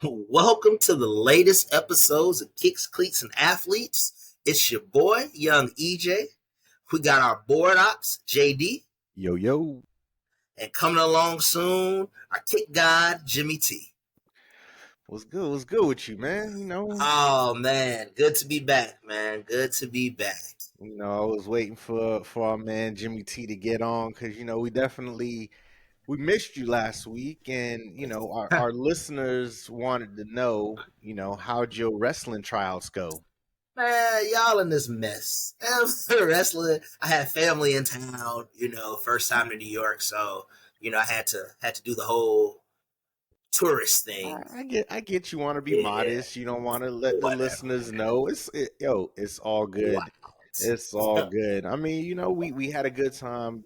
Welcome to the latest episodes of Kicks, Cleats, and Athletes. It's your boy, Young EJ. We got our board ops, JD, Yo, yo. and coming along soon, our kick god, Jimmy T. What's good? What's good with you, man? Oh man, good to be back, man. Good to be back. I was waiting for our man Jimmy T to get on because we missed you last week, and our listeners wanted to know, how'd your wrestling trials go? Man, y'all in this mess. Wrestling. I had family in town, first time to New York, so I had to do the whole tourist I, thing. I get you want to be Yeah, modest. You don't want to let the whatever, listeners know. It's all man. good. It's all good. I mean, we had a good time.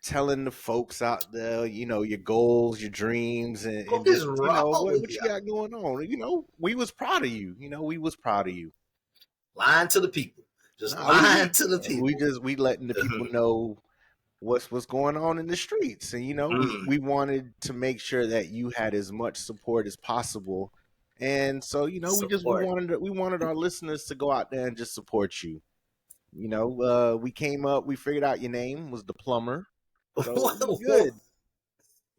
Telling the folks out there, your goals, your dreams, and What is just, wrong with what you y'all? got going on. We was proud of you. We was proud of you. Lying to the people. Just Nah, we lying to the people. we letting the people know what's going on in the streets, and we wanted to make sure that you had as much support as possible, and so Support. we wanted our listeners to go out there and just support you. We came up, we figured out your name was the plumber, so we good.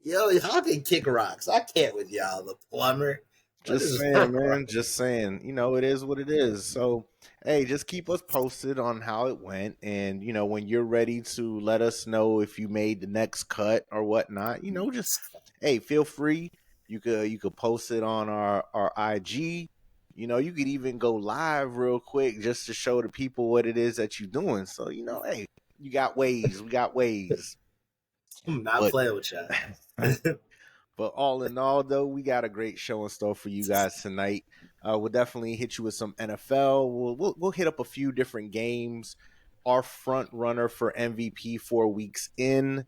Yo, y'all can kick rocks. I can't with y'all. The plumber. What Just is saying, wrong? man. Just saying. It is what it is. So, hey, just keep us posted on how it went, and when you're ready to let us know if you made the next cut or whatnot. Just hey, feel free. You could post it on our IG. You could even go live real quick just to show the people what it is that you're doing. So, hey, you got ways. We got ways. I'm not But playing with y'all. But all in all, though, we got a great show in store for you guys tonight. We'll definitely hit you with some NFL. We'll hit up a few different games. Our front runner for MVP 4 weeks in,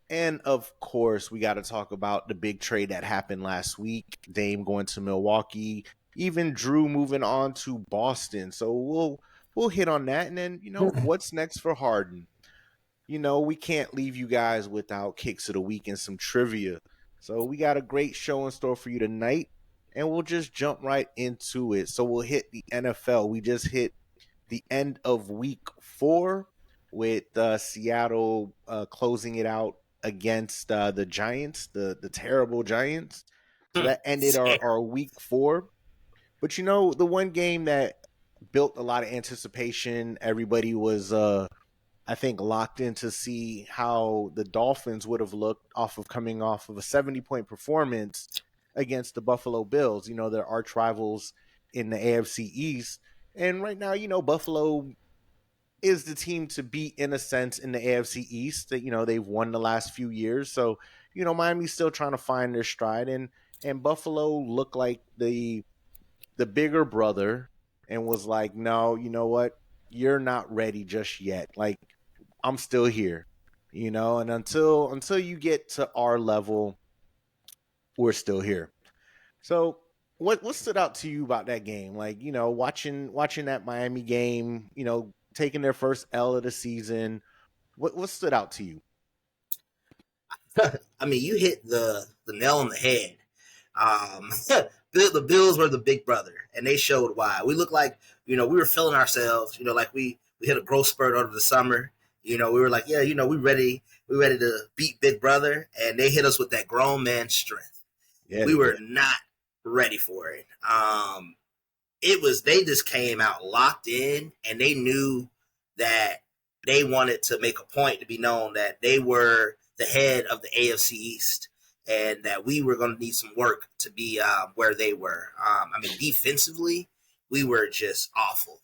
and of course, we got to talk about the big trade that happened last week. Dame going to Milwaukee, even Drew moving on to Boston. So we'll hit on that, and then what's next for Harden. We can't leave you guys without kicks of the week and some trivia. So we got a great show in store for you tonight, and we'll just jump right into it. So we'll hit the NFL. We just hit the end of week 4 with Seattle closing it out against the Giants, the terrible Giants. So that ended our week 4. But the one game that built a lot of anticipation, everybody was I think locked in to see how the Dolphins would have looked off of coming off of a 70-point performance against the Buffalo Bills, their arch rivals in the AFC East. And right now, Buffalo is the team to beat in a sense in the AFC East. That they've won the last few years. So, Miami's still trying to find their stride, and Buffalo looked like the bigger brother and was like, "No, you know what? You're not ready just yet. Like I'm still here, and until you get to our level, we're still here." So what stood out to you about that game? Like, watching that Miami game, taking their first L of the season. What stood out to you? I mean, you hit the nail on the head. The Bills were the big brother, and they showed why. We looked like we were feeling ourselves. Like we hit a growth spurt over the summer. We were like, yeah, we ready to beat Big Brother, and they hit us with that grown man strength. Yeah, We they were did. not ready for it. It was they just came out locked in, and they knew that they wanted to make a point to be known that they were the head of the AFC East, and that we were going to need some work to be where they were. I mean, defensively, we were just awful.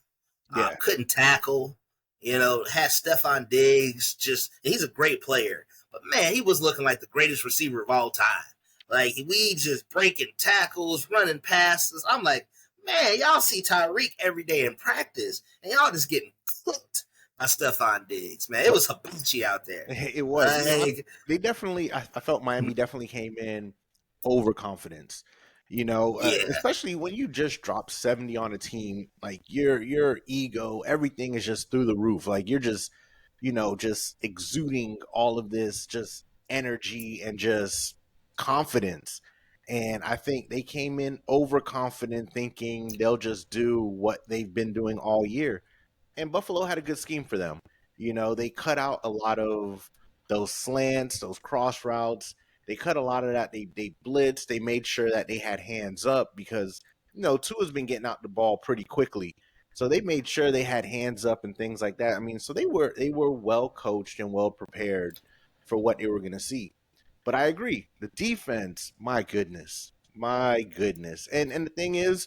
Yeah, Couldn't tackle. Had Stefon Diggs. Just he's a great player, but man, he was looking like the greatest receiver of all time. Like we just breaking tackles, running passes. I'm like, man, y'all see Tyreek every day in practice, and y'all just getting cooked by Stefon Diggs. Man, it was hibachi out there. it was. Like, They definitely. I felt Miami definitely came in overconfidence. yeah, Especially when you just drop 70 on a team, like your ego, everything is just through the roof. Like you're just exuding all of this just energy and just confidence. And I think they came in overconfident, thinking they'll just do what they've been doing all year. And Buffalo had a good scheme for them. They cut out a lot of those slants, those cross routes. They cut a lot of that. They blitzed. They made sure that they had hands up because Tua's been getting out the ball pretty quickly. So they made sure they had hands up and things like that. I mean, so they were well coached and well prepared for what they were going to see. But I agree, the defense, my goodness. And the thing is,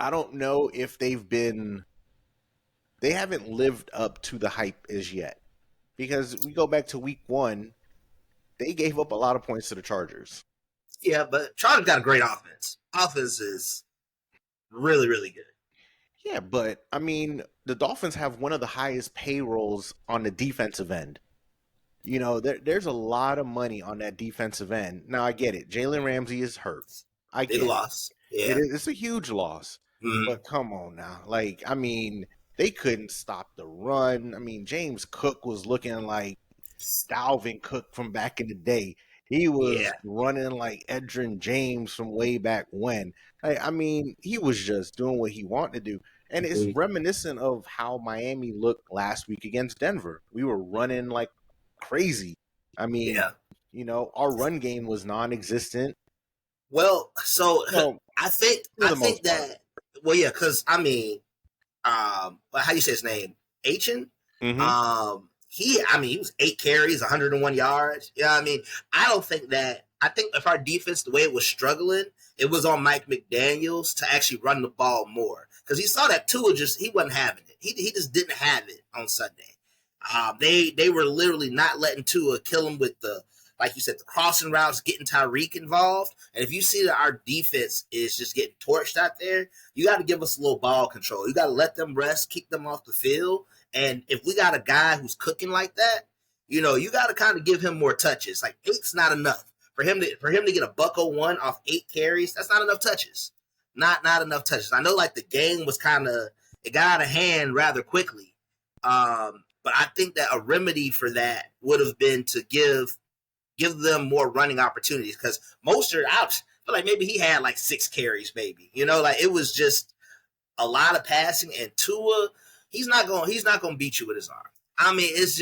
I don't know if they haven't lived up to the hype as yet. Because we go back to week 1, they gave up a lot of points to the Chargers. Yeah, but Chargers got a great offense. Offense is really, really good. Yeah, but I mean, the Dolphins have one of the highest payrolls on the defensive end. There's a lot of money on that defensive end. Now I get it. Jalen Ramsey is hurt. I get Big loss. Yeah. it's a huge loss. Mhm. But come on now. Like, I mean, they couldn't stop the run. I mean, James Cook was looking like Dalvin Cook from back in the day. He was Yeah. running like Edgerrin James from way back when. I mean, he was just doing what he wanted to do. And it's reminiscent of how Miami looked last week against Denver. We were running like crazy. I mean, Yeah. our run game was non-existent. Well, so Well, I think for the most part. that. Well, yeah, because I mean, how you say his name? Achin. Mhm. He was 8 carries, 101 yards. Yeah, I mean, I don't think that. I think if our defense, the way it was struggling, it was on Mike McDaniels to actually run the ball more because he saw that Tua he wasn't having it. He just didn't have it on Sunday. They were literally not letting Tua kill him with like you said, the crossing routes, getting Tyreek involved. And if you see that our defense is just getting torched out there, you got to give us a little ball control. You got to let them rest, kick them off the field. And if we got a guy who's cooking like that, you got to kind of give him more touches. Like 8's not enough for him to get a $101 off 8 carries. That's not enough touches. Not enough touches. I know like the game was it got out of hand rather quickly. But I think that a remedy for that would have been to give them more running opportunities because Mostert, I feel like maybe he had like 6 carries, maybe. Like it was just a lot of passing. And Tua, he's not gonna beat you with his arm. I mean, it's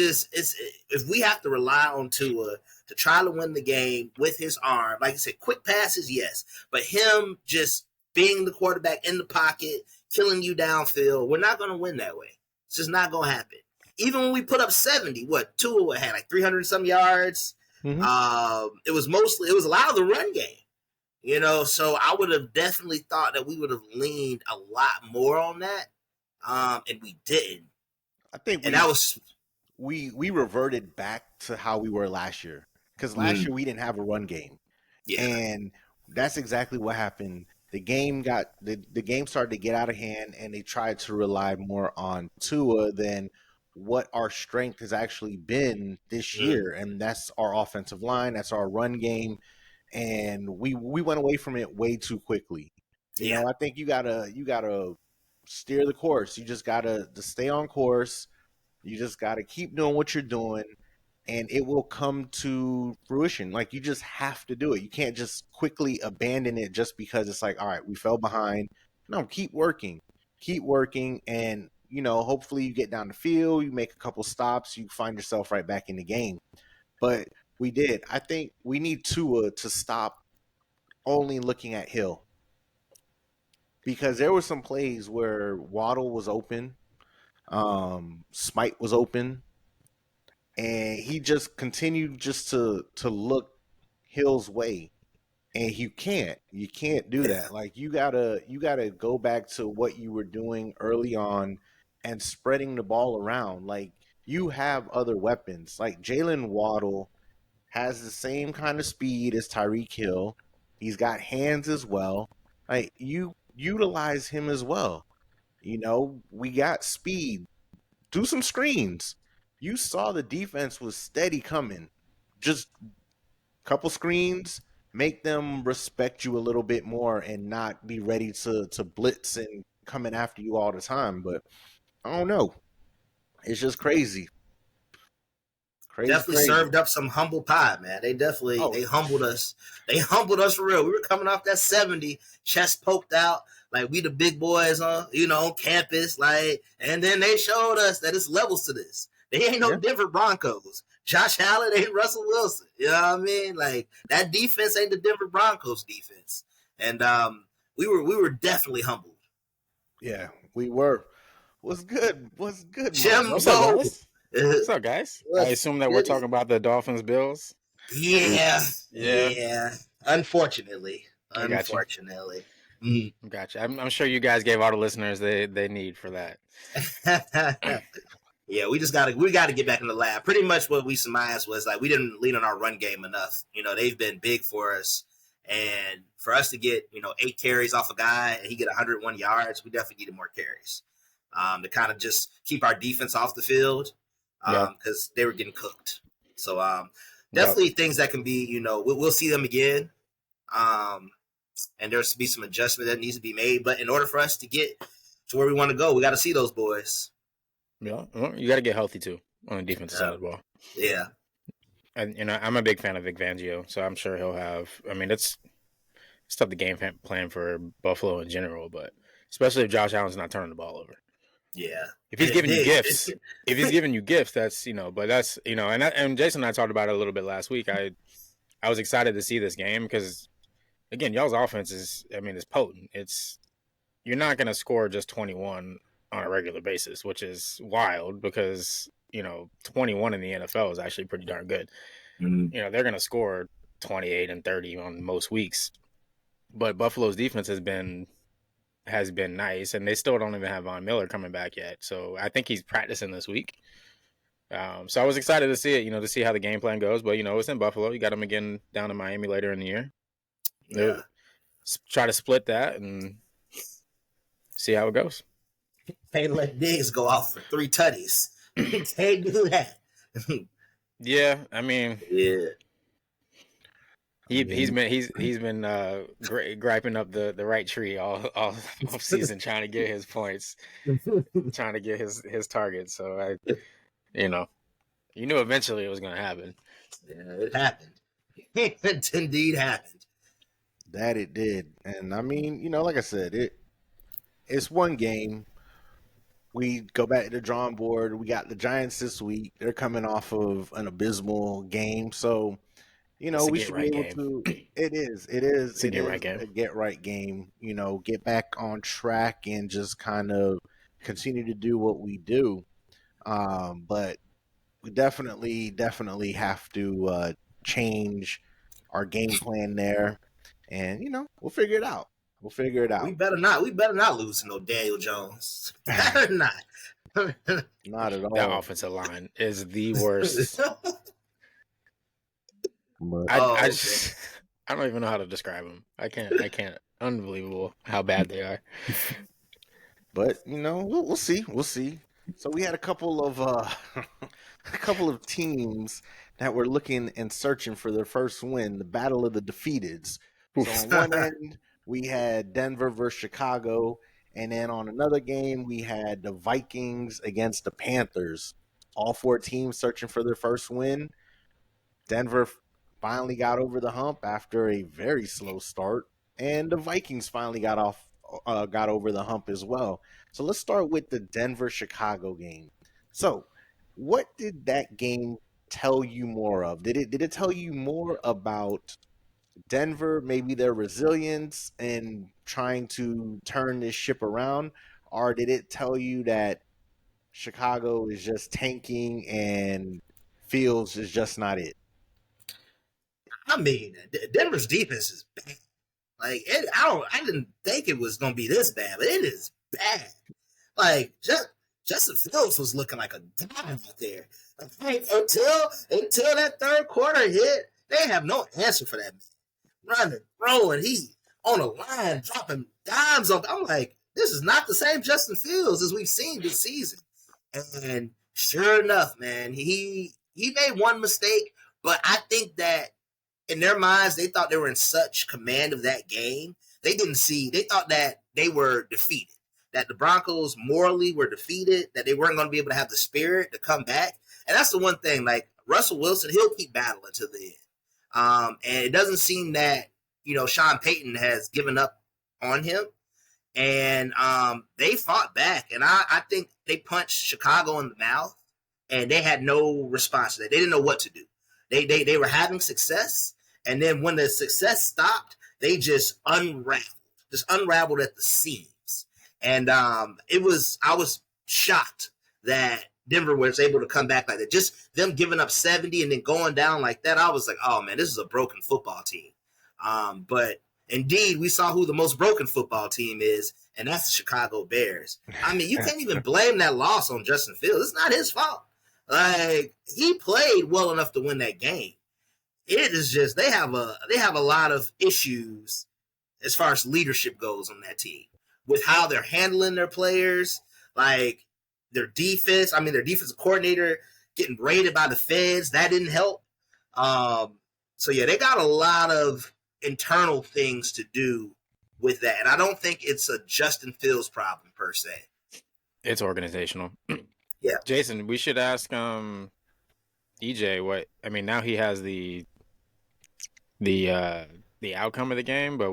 if we have to rely on Tua to try to win the game with his arm, like I said, quick passes, yes, but him just being the quarterback in the pocket, killing you downfield, we're not gonna win that way. It's just not gonna happen. Even when we put up 70, Tua had like 300 some yards. Mhm. It was a lot of the run game, so I would have definitely thought that we would have leaned a lot more on that. And we didn't. I think And that was we reverted back to how we were last year because last year we didn't have a run game, yeah. and that's exactly what happened. The game started to get out of hand, and they tried to rely more on Tua than what our strength has actually been this year, and that's our offensive line, that's our run game, and we went away from it way too quickly. I think you gotta steer the course. You just gotta to stay on course. You just gotta keep doing what you're doing, and it will come to fruition. Like, you just have to do it. You can't just quickly abandon it just because it's like, all right, we fell behind. No, keep working, and hopefully you get down the field, you make a couple stops, you find yourself right back in the game. But we did. I think we need Tua to stop only looking at Hill, because there were some plays where Waddle was open, Smite was open, and he just continued just to look Hill's way. And you can't do that. Like, you gotta go back to what you were doing early on and spreading the ball around. Like, you have other weapons. Like, Jalen Waddle has the same kind of speed as Tyreek Hill. He's got hands as well. Like, you utilize him as well. We got speed. Do some screens. You saw the defense was steady coming. Just couple screens, make them respect you a little bit more and not be ready to blitz and coming after you all the time. But I don't know. It's just crazy. Definitely served up some humble pie, man. They humbled us. They humbled us for real. We were coming off that 70, chest poked out, like we the big boys on campus, like, and then they showed us that it's levels to this. They ain't no Denver Broncos. Josh Allen ain't Russell Wilson. You know what I mean? Like, that defense ain't the Denver Broncos defense. And we were definitely humbled. Yeah, we were. What's good? What's good, Jimbo? What's up, guys? What's up, guys? I assume that we're talking about the Dolphins Bills. Yeah. Yeah. Unfortunately. Gotcha. I'm sure you guys gave all the listeners they need for that. Yeah, we gotta get back in the lab. Pretty much what we surmised was like we didn't lean on our run game enough. They've been big for us, and for us to get 8 carries off a guy and he get 101 yards, we definitely needed more carries to kind of just keep our defense off the field because they were getting cooked. So definitely things that can be we'll see them again, and there's to be some adjustment that needs to be made. But in order for us to get to where we want to go, we got to see those boys. Yeah, well, you got to get healthy too on the defensive side of the ball. Yeah, and I'm a big fan of Vic Fangio, so I'm sure he'll have. I mean, it's tough to game plan for Buffalo in general, but especially if Josh Allen's not turning the ball over. Yeah, if he's giving you gifts, that's But that's and Jason and I talked about it a little bit last week. I was excited to see this game because again, y'all's offense is potent. You're not going to score just 21 on a regular basis, which is wild because 21 in the NFL is actually pretty darn good. Mm-hmm. They're going to score 28 and 30 on most weeks, but Buffalo's defense has been nice, and they still don't even have Von Miller coming back yet. So I think he's practicing this week. So I was excited to see it, to see how the game plan goes. But it's in Buffalo. You got them again down in Miami later in the year. Yeah, try to split that and see how it goes. Can't let Diggs go off for 3 tutties. Can't do that. Yeah, I mean, yeah. He's been griping up the right tree all season, trying to get his points, trying to get his targets. So you knew eventually it was going to happen. Yeah, it happened. It indeed happened. That it did, and I mean, like I said, it's one game. We go back to the drawing board. We got the Giants this week. They're coming off of an abysmal game, so we should be able to. It is a get right game. Get back on track and just kind of continue to do what we do. But we definitely have to change our game plan there, and we'll figure it out. We better not lose to no Daniel Jones. Better not. Not at all. That offensive line is the worst. I don't even know how to describe them. I can't. Unbelievable how bad they are. But we'll see. We'll see. So we had a couple of teams that were looking and searching for their first win, the battle of the defeateds. So on one end, we had Denver versus Chicago, and then on another game, we had the Vikings against the Panthers. All 4 teams searching for their first win. Denver finally got over the hump after a very slow start, and the Vikings finally got over the hump as well. So let's start with the Denver-Chicago game. So what did that game tell you more of? Did it tell you more about Denver, maybe their resilience and trying to turn this ship around, or did it tell you that Chicago is just tanking and Fields is just not it? I mean, Denver's defense is bad. Like, I didn't think it was going to be this bad, but it is bad. Like, Justin Fields was looking like a dime out there. Like, until that third quarter hit, they have no answer for that man. Running, throwing, he on a line, dropping dimes on. I'm like, this is not the same Justin Fields as we've seen this season. And sure enough, man, he made one mistake, but I think that in their minds, they thought they were in such command of that game. They thought that they were defeated, that the Broncos morally were defeated, that they weren't going to be able to have the spirit to come back. And that's the one thing, like, Russell Wilson, he'll keep battling to the end. And it doesn't seem that, Sean Payton has given up on him. And they fought back. And I think they punched Chicago in the mouth, and they had no response to that. They didn't know what to do. They were having success, and then when the success stopped, they just unraveled at the seams. And I was shocked that Denver was able to come back like that. Just them giving up 70 and then going down like that, I was like, oh man, this is a broken football team. But indeed, we saw who the most broken football team is, and that's the Chicago Bears. I mean, you can't even blame that loss on Justin Fields. It's not his fault. Like, he played well enough to win that game. It is just they have a lot of issues as far as leadership goes on that team with how they're handling their players, like their defense. I mean, their defensive coordinator getting raided by the feds, that didn't help. So yeah, they got a lot of internal things to do with that, and I don't think it's a Justin Fields problem per se. It's organizational. Yeah, Jason, we should ask EJ what. I mean, now he has the outcome of the game, but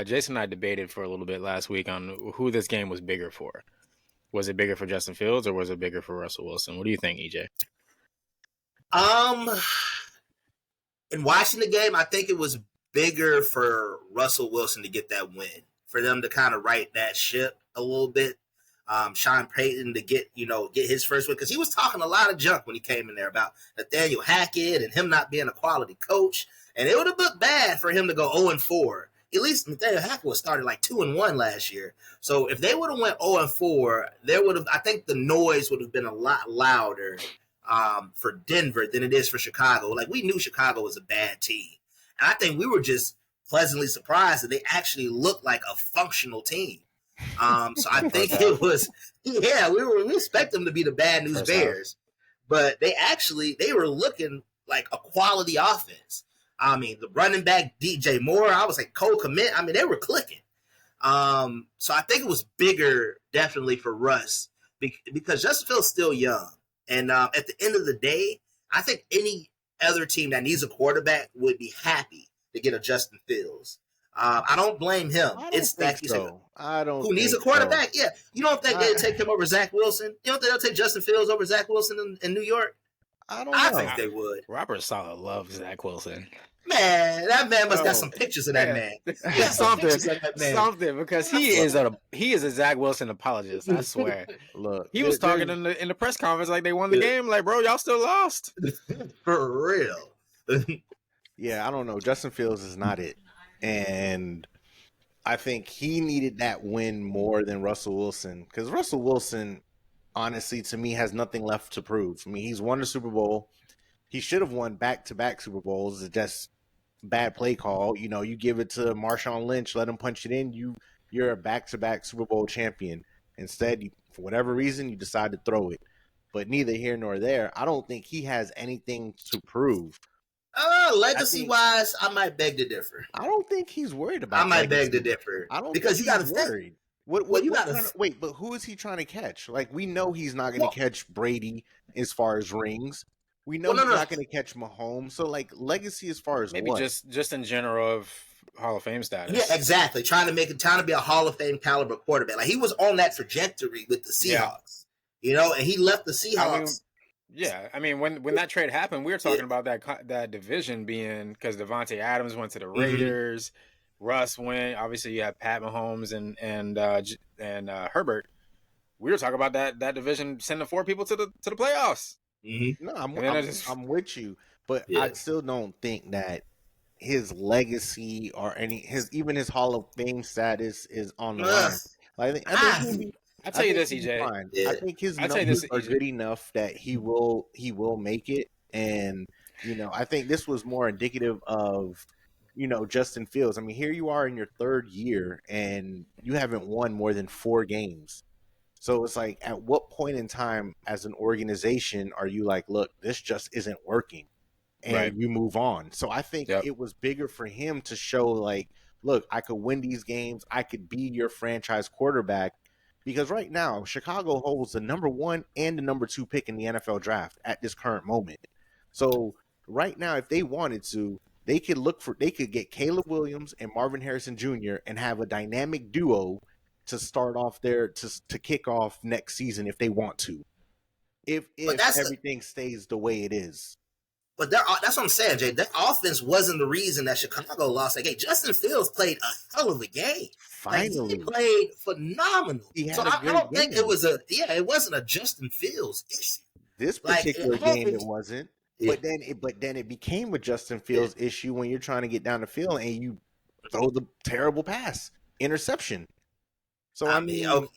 Jason and I debated for a little bit last week on who this game was bigger for. Was it bigger for Justin Fields or was it bigger for Russell Wilson? What do you think, EJ? In watching the game, I think it was bigger for Russell Wilson to get that win, for them to kind of right that ship a little bit. Sean Payton to get his first win, because he was talking a lot of junk when he came in there about Nathaniel Hackett and him not being a quality coach, and it would have looked bad for him to go 0-4. At least Nathaniel Hackett was started like 2-1 last year. So if they would have went 0-4, I think the noise would have been a lot louder for Denver than it is for Chicago. Like, we knew Chicago was a bad team, and I think we were just pleasantly surprised that they actually looked like a functional team. So I think it was, we expect them to be the bad news Bears, but they were looking like a quality offense. I mean, the running back DJ Moore, I was like Cole Kmet. I mean, they were clicking. So I think it was bigger definitely for Russ because Justin Fields still young, and at the end of the day, I think any other team that needs a quarterback would be happy to get a Justin Fields. I don't blame him. It's that so. I don't. Who needs a quarterback? So. Yeah, you don't think they'd take him over Zach Wilson? You don't think they'll take Justin Fields over Zach Wilson in New York? I don't know. I think they would. Robert Saleh loves Zach Wilson. Man, that man must got some pictures of that man. Yeah, something because he is a Zach Wilson apologist. I swear. Look, he was talking in the press conference like they won the game. Like, bro, y'all still lost. For real. Yeah, I don't know. Justin Fields is not it. And I think he needed that win more than Russell Wilson, because Russell Wilson, honestly, to me, has nothing left to prove. I mean, he's won the Super Bowl. He should have won back-to-back Super Bowls. It's just bad play call. You give it to Marshawn Lynch, let him punch it in. You're a back-to-back Super Bowl champion. Instead, for whatever reason, you decide to throw it. But neither here nor there. I don't think he has anything to prove. Legacy-wise, I might beg to differ. I don't think he's worried about. I might beg to differ. I don't because think you got he's to worried. Wait, but who is he trying to catch? Like, we know he's not going to catch Brady as far as rings. We know he's not going to catch Mahomes. So, like, legacy as far as maybe what? just in general of Hall of Fame status. Yeah, exactly. Trying to be a Hall of Fame caliber quarterback. Like, he was on that trajectory with the Seahawks. Yeah. And he left the Seahawks. I mean, when that trade happened, we were talking about that division being, because Devontae Adams went to the Raiders, Russ went. Obviously, you have Pat Mahomes and Herbert. We were talking about that division sending 4 people to the playoffs. Mm-hmm. No, I'm with you, but I still don't think that his legacy or even his Hall of Fame status is on the line. I'll tell you this, EJ. I think his numbers are good enough that he will make it. And, I think this was more indicative of, Justin Fields. I mean, here you are in your 3rd year and you haven't won more than 4 games. So it's like, at what point in time as an organization are you like, look, this just isn't working, and you move on? So I think it was bigger for him to show, like, look, I could win these games. I could be your franchise quarterback. Because right now, Chicago holds the number 1 and the number 2 pick in the NFL draft at this current moment. So right now, if they wanted to, they could get Caleb Williams and Marvin Harrison Jr. and have a dynamic duo to start off to kick off next season if they want to. If everything stays the way it is. But that's what I'm saying, Jay. That offense wasn't the reason that Chicago lost that game. Justin Fields played a hell of a game. Finally, he played phenomenal. So I don't think it was it wasn't a Justin Fields issue. This particular game, it wasn't. Yeah. But then it became a Justin Fields issue when you're trying to get down the field and you throw the terrible pass, interception. So I mean,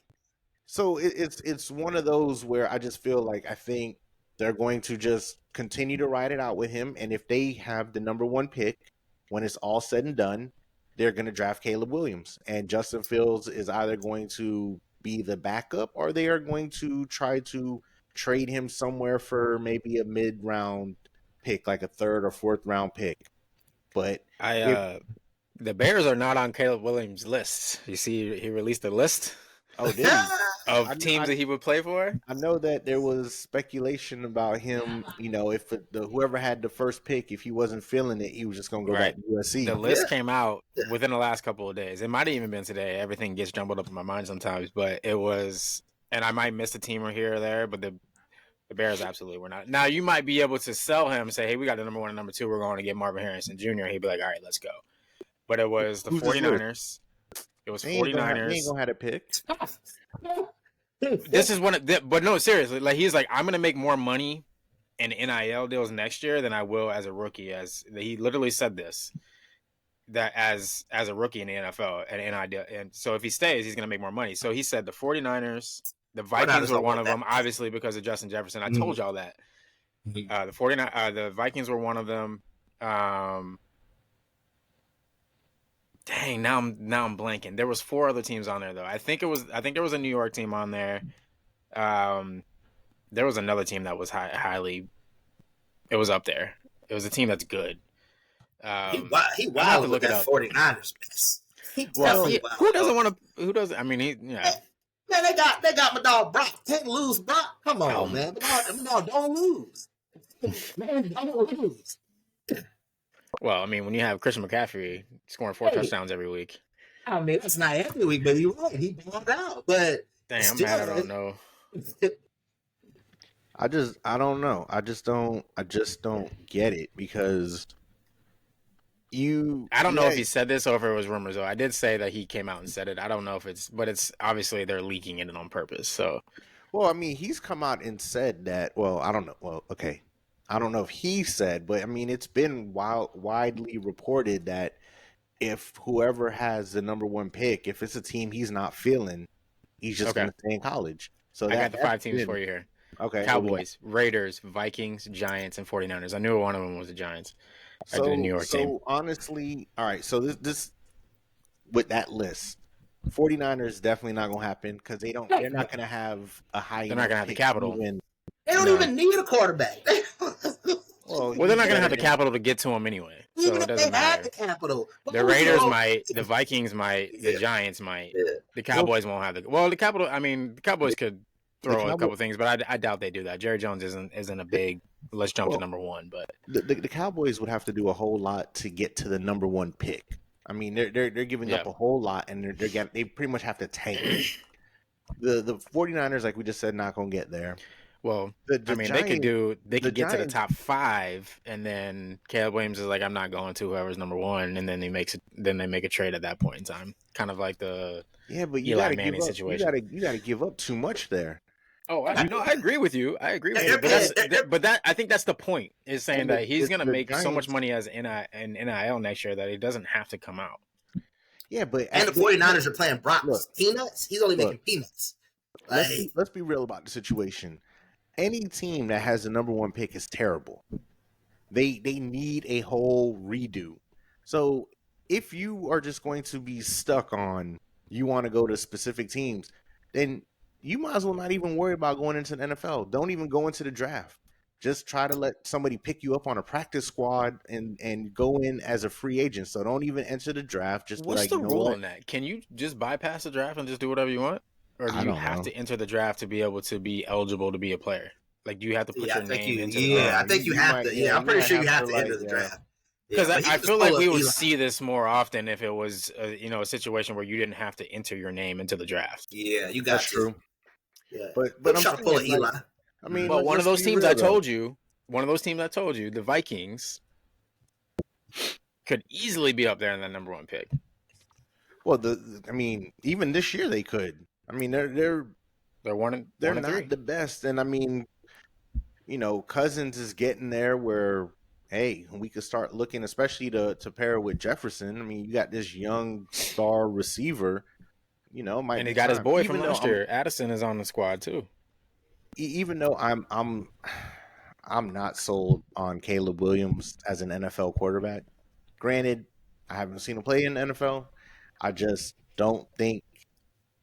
so it's one of those where I just feel like I think they're going to just continue to ride it out with him, and if they have the number 1 pick when it's all said and done, they're going to draft Caleb Williams, and Justin Fields is either going to be the backup or they are going to try to trade him somewhere for maybe a mid-round pick, like a 3rd or 4th round pick. But the Bears are not on Caleb Williams' list. You see, he released a list. Oh, did he? Of teams that he would play for? I know that there was speculation about him, if whoever had the first pick, if he wasn't feeling it, he was just going to go back to USC. The list came out within the last couple of days. It might have even been today. Everything gets jumbled up in my mind sometimes, but it was, and I might miss a team or here or there, but the Bears absolutely were not. Now, you might be able to sell him and say, hey, we got the number 1 and number 2. We're going to get Marvin Harrison Jr. He'd be like, all right, let's go. But it was the 49ers. It was 49ers. He ain't gonna have it picked. This is but no, seriously. Like, he's like, I'm gonna make more money in NIL deals next year than I will as a rookie. As he literally said this, that as a rookie in the NFL and NIL, and so if he stays, he's gonna make more money. So he said the 49ers, the Vikings were one of them, obviously because of Justin Jefferson. I told y'all that. The Vikings were one of them. Dang, now I'm blanking. There was 4 other teams on there though. I think there was a New York team on there. There was another team that was highly. It was up there. It was a team that's good. He wild with that 49ers mess. Who doesn't want to? Who doesn't? I mean, Man, they got my dog Brock. Can't lose, Brock. Come on, man. My dog, don't lose. Man, don't lose. Well, I mean, when you have Christian McCaffrey scoring 4 touchdowns every week. I mean, it's not every week, but you're right. He balled out. But dang, I'm mad. I don't know. I don't know. I just don't get it because I don't know if he said this or if it was rumors though. I did say that he came out and said it. I don't know if it's obviously they're leaking it on purpose. So, well, I mean, he's come out and said that. Well, I don't know. Well, okay. I don't know if he said, but I mean, it's been widely reported that if whoever has the number 1 pick, if it's a team he's not feeling, he's just going to stay in college. So I got the 5 teams for you here. Okay. Cowboys, Raiders, Vikings, Giants, and 49ers. I knew one of them was the Giants. I did a New York team. So honestly, all right. So this with that list, 49ers definitely not going to happen because they're not going to have a high. They're not going to have the capital. They don't even need a quarterback. Well, they're not going to have the capital to get to him anyway, so it doesn't matter. The capital. The Raiders might, the Vikings might, the Giants might. The Cowboys won't have the. Well, the capital. I mean, the Cowboys could throw a couple things, but I doubt they do that. Jerry Jones isn't a big. Let's jump to number 1, but the Cowboys would have to do a whole lot to get to the number 1 pick. I mean, they're giving up a whole lot, and they pretty much have to tank. The 49ers, like we just said, not going to get there. Well, they could get to the top 5, and then Caleb Williams is like, I'm not going to whoever's number 1, and then they make a trade at that point in time, kind of like the Eli Manning situation. You got to give up too much there. Oh, I agree with you. I think that's the point, is saying that he's going to make so much money as in NIL next year that he doesn't have to come out. Yeah, but the 49ers are playing Brock's peanuts. He's only making peanuts. Let's be real about the situation. Any team that has the number 1 pick is terrible. They need a whole redo. So if you are just going to be stuck on you want to go to specific teams, then you might as well not even worry about going into the NFL. Don't even go into the draft. Just try to let somebody pick you up on a practice squad and go in as a free agent. So don't even enter the draft. Just what's the rule on that? Can you just bypass the draft and just do whatever you want? Or do you have to enter the draft to be able to be eligible to be a player? Like, do you have to put Yeah, your name into the yeah, I draft? think you have might, to. Yeah, I'm you pretty might sure you have to, to enter like, the yeah. draft. Because Yeah, but he I just feel like pull we up would Eli. see this more often if it was, a situation where you didn't have to enter your name into the draft. Yeah, you got That's to. true. Yeah, But he'll I'm try to pull an saying, like, Eli. I mean, But one of let's those be teams real, I though. told you, the Vikings, could easily be up there in that number 1 pick. Well, I mean, even this year they could. I mean, they're one and not three. the best, and I mean, Cousins is getting there where, hey, we could start looking, especially to pair with Jefferson. I mean, you got this young star receiver. Might And be he got his time. boy Even from though last year. Addison is on the squad too. Even though I'm not sold on Caleb Williams as an NFL quarterback. Granted, I haven't seen him play in the NFL. I just don't think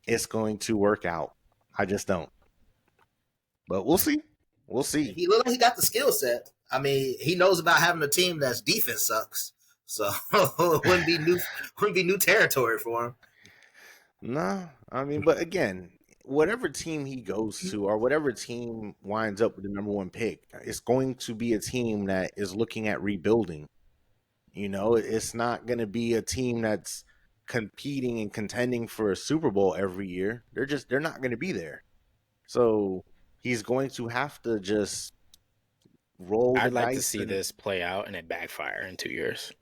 it's going to work out. I just don't. But we'll see. We'll see. He look like he got the skill set. I mean, he knows about having a team that's defense sucks. So it wouldn't be new territory for him. Nah, I mean, but again, whatever team he goes to or whatever team winds up with the number 1 pick, it's going to be a team that is looking at rebuilding. It's not going to be a team that's competing and contending for a Super Bowl every year. They're not going to be there. So he's going to have to just roll the dice. I'd like to see this play out and it backfire in 2 years.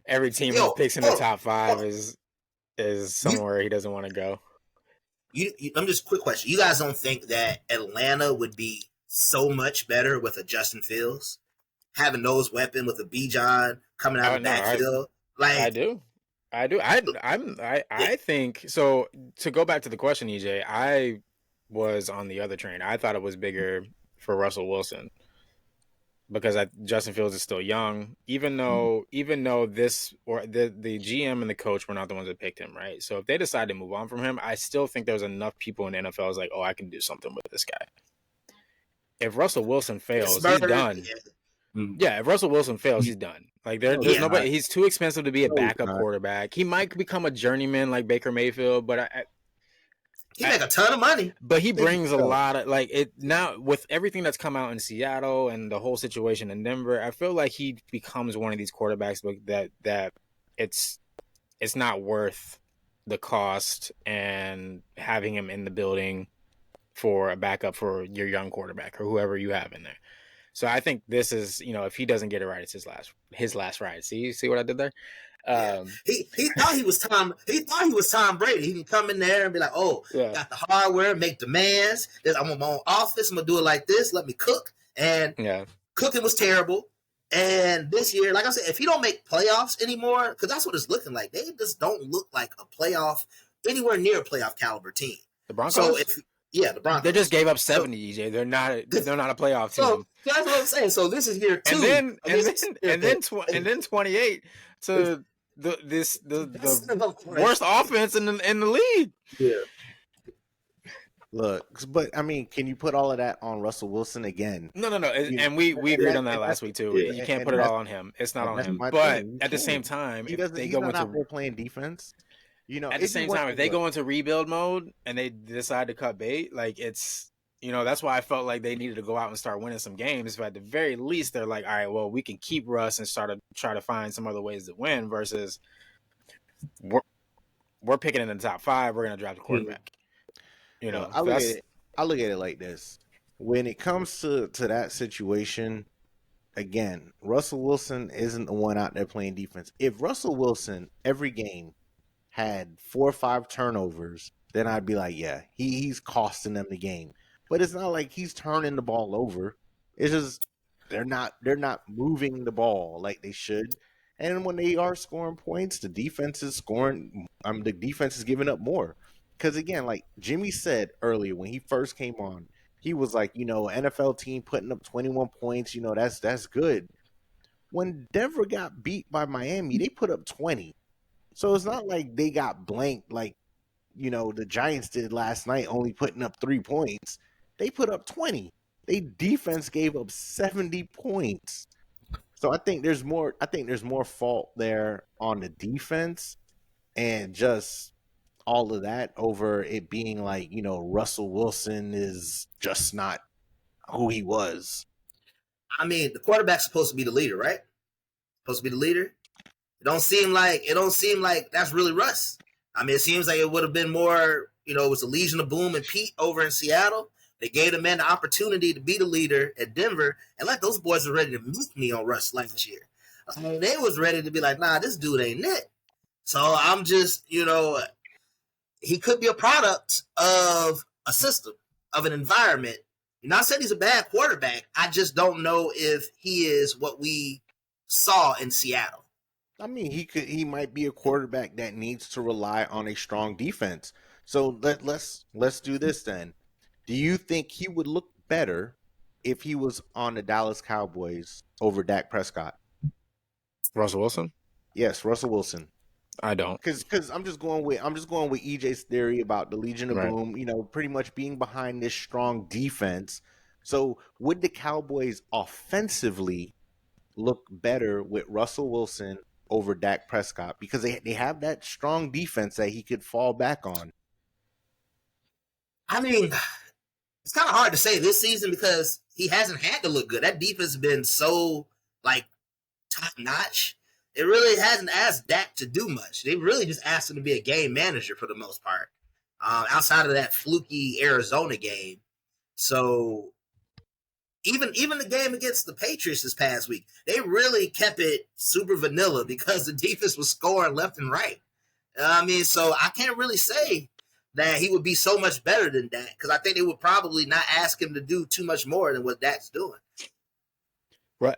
Every team that picks in the top 5 is somewhere he doesn't want to go. I'm just quick question. You guys don't think that Atlanta would be so much better with a Justin Fields having those weapons with a Bijan coming out of the backfield? I do. I think so. To go back to the question, EJ, I was on the other train. I thought it was bigger for Russell Wilson because Justin Fields is still young. Even though this or the GM and the coach were not the ones that picked him, right? So if they decide to move on from him, I still think there's enough people in the NFL who's like, oh, I can do something with this guy. If Russell Wilson fails, he's done. Yeah, if Russell Wilson fails, he's done. Like there's nobody. He's too expensive to be a backup quarterback. He might become a journeyman like Baker Mayfield, but he make a ton of money. But he brings a lot of now with everything that's come out in Seattle and the whole situation in Denver. I feel like he becomes one of these quarterbacks that it's not worth the cost and having him in the building for a backup for your young quarterback or whoever you have in there. So I think this is, if he doesn't get it right, it's his last ride. See what I did there? He thought he was Tom. He thought he was Tom Brady. He can come in there and be like, "Oh, got the hardware, make demands. I'm in my own office. I'm gonna do it like this. Let me cook." And cooking was terrible. And this year, like I said, if he don't make playoffs anymore, because that's what it's looking like, they just don't look like a playoff, anywhere near a playoff caliber team. The Broncos. So the Broncos. They just gave up 70, EJ. They're not a playoff team. So that's what I'm saying. So this is year 2. And then 28 to the worst offense in the league. Yeah. Look, but I mean, can you put all of that on Russell Wilson again? No. And we agreed on that last week too. Yeah. You can't put it all on him. It's not on him. But at the same time, if they go into playing defense, at the same time, if they go into rebuild mode and they decide to cut bait, it's that's why I felt like they needed to go out and start winning some games. But at the very least, they're like, all right, well, we can keep Russ and start to try to find some other ways to win. Versus we're picking in the top 5, we're gonna draft a quarterback. I look at it like this. When it comes to that situation, again, Russell Wilson isn't the one out there playing defense. If Russell Wilson every game had 4 or 5 turnovers, then I'd be like, yeah, he's costing them the game. But it's not like he's turning the ball over. It's just they're not moving the ball like they should. And when they are scoring points, the defense is scoring. The defense is giving up more. Because again, like Jimmy said earlier when he first came on, he was like, NFL team putting up 21 points, that's good. When Denver got beat by Miami, they put up 20. So it's not like they got blanked like, the Giants did last night, only putting up 3 points. They put up 20. They defense gave up 70 points. So I think there's more fault there on the defense and just all of that over it being like, Russell Wilson is just not who he was. I mean, the quarterback's supposed to be the leader, right? Supposed to be the leader. It don't seem like that's really Russ. I mean, it seems like it would have been more, it was a Legion of Boom and Pete over in Seattle. They gave the man the opportunity to be the leader at Denver, and like those boys were ready to meet me on Russ last year. I mean, they was ready to be like, nah, this dude ain't it. So I'm just, he could be a product of a system, of an environment. You're not saying he's a bad quarterback. I just don't know if he is what we saw in Seattle. I mean, he might be a quarterback that needs to rely on a strong defense. So let's do this then. Do you think he would look better if he was on the Dallas Cowboys over Dak Prescott? Russell Wilson? Yes, Russell Wilson. I don't, because I'm just going with EJ's theory about the Legion of Boom. Pretty much being behind this strong defense. So would the Cowboys offensively look better with Russell Wilson over Dak Prescott because they have that strong defense that he could fall back on? I mean, it's kind of hard to say this season because he hasn't had to look good. That defense has been so top notch. It really hasn't asked Dak to do much. They really just asked him to be a game manager for the most part, outside of that fluky Arizona game. So even the game against the Patriots this past week, they really kept it super vanilla because the defense was scoring left and right. I mean, so I can't really say that he would be so much better than Dak because I think they would probably not ask him to do too much more than what Dak's doing. Right.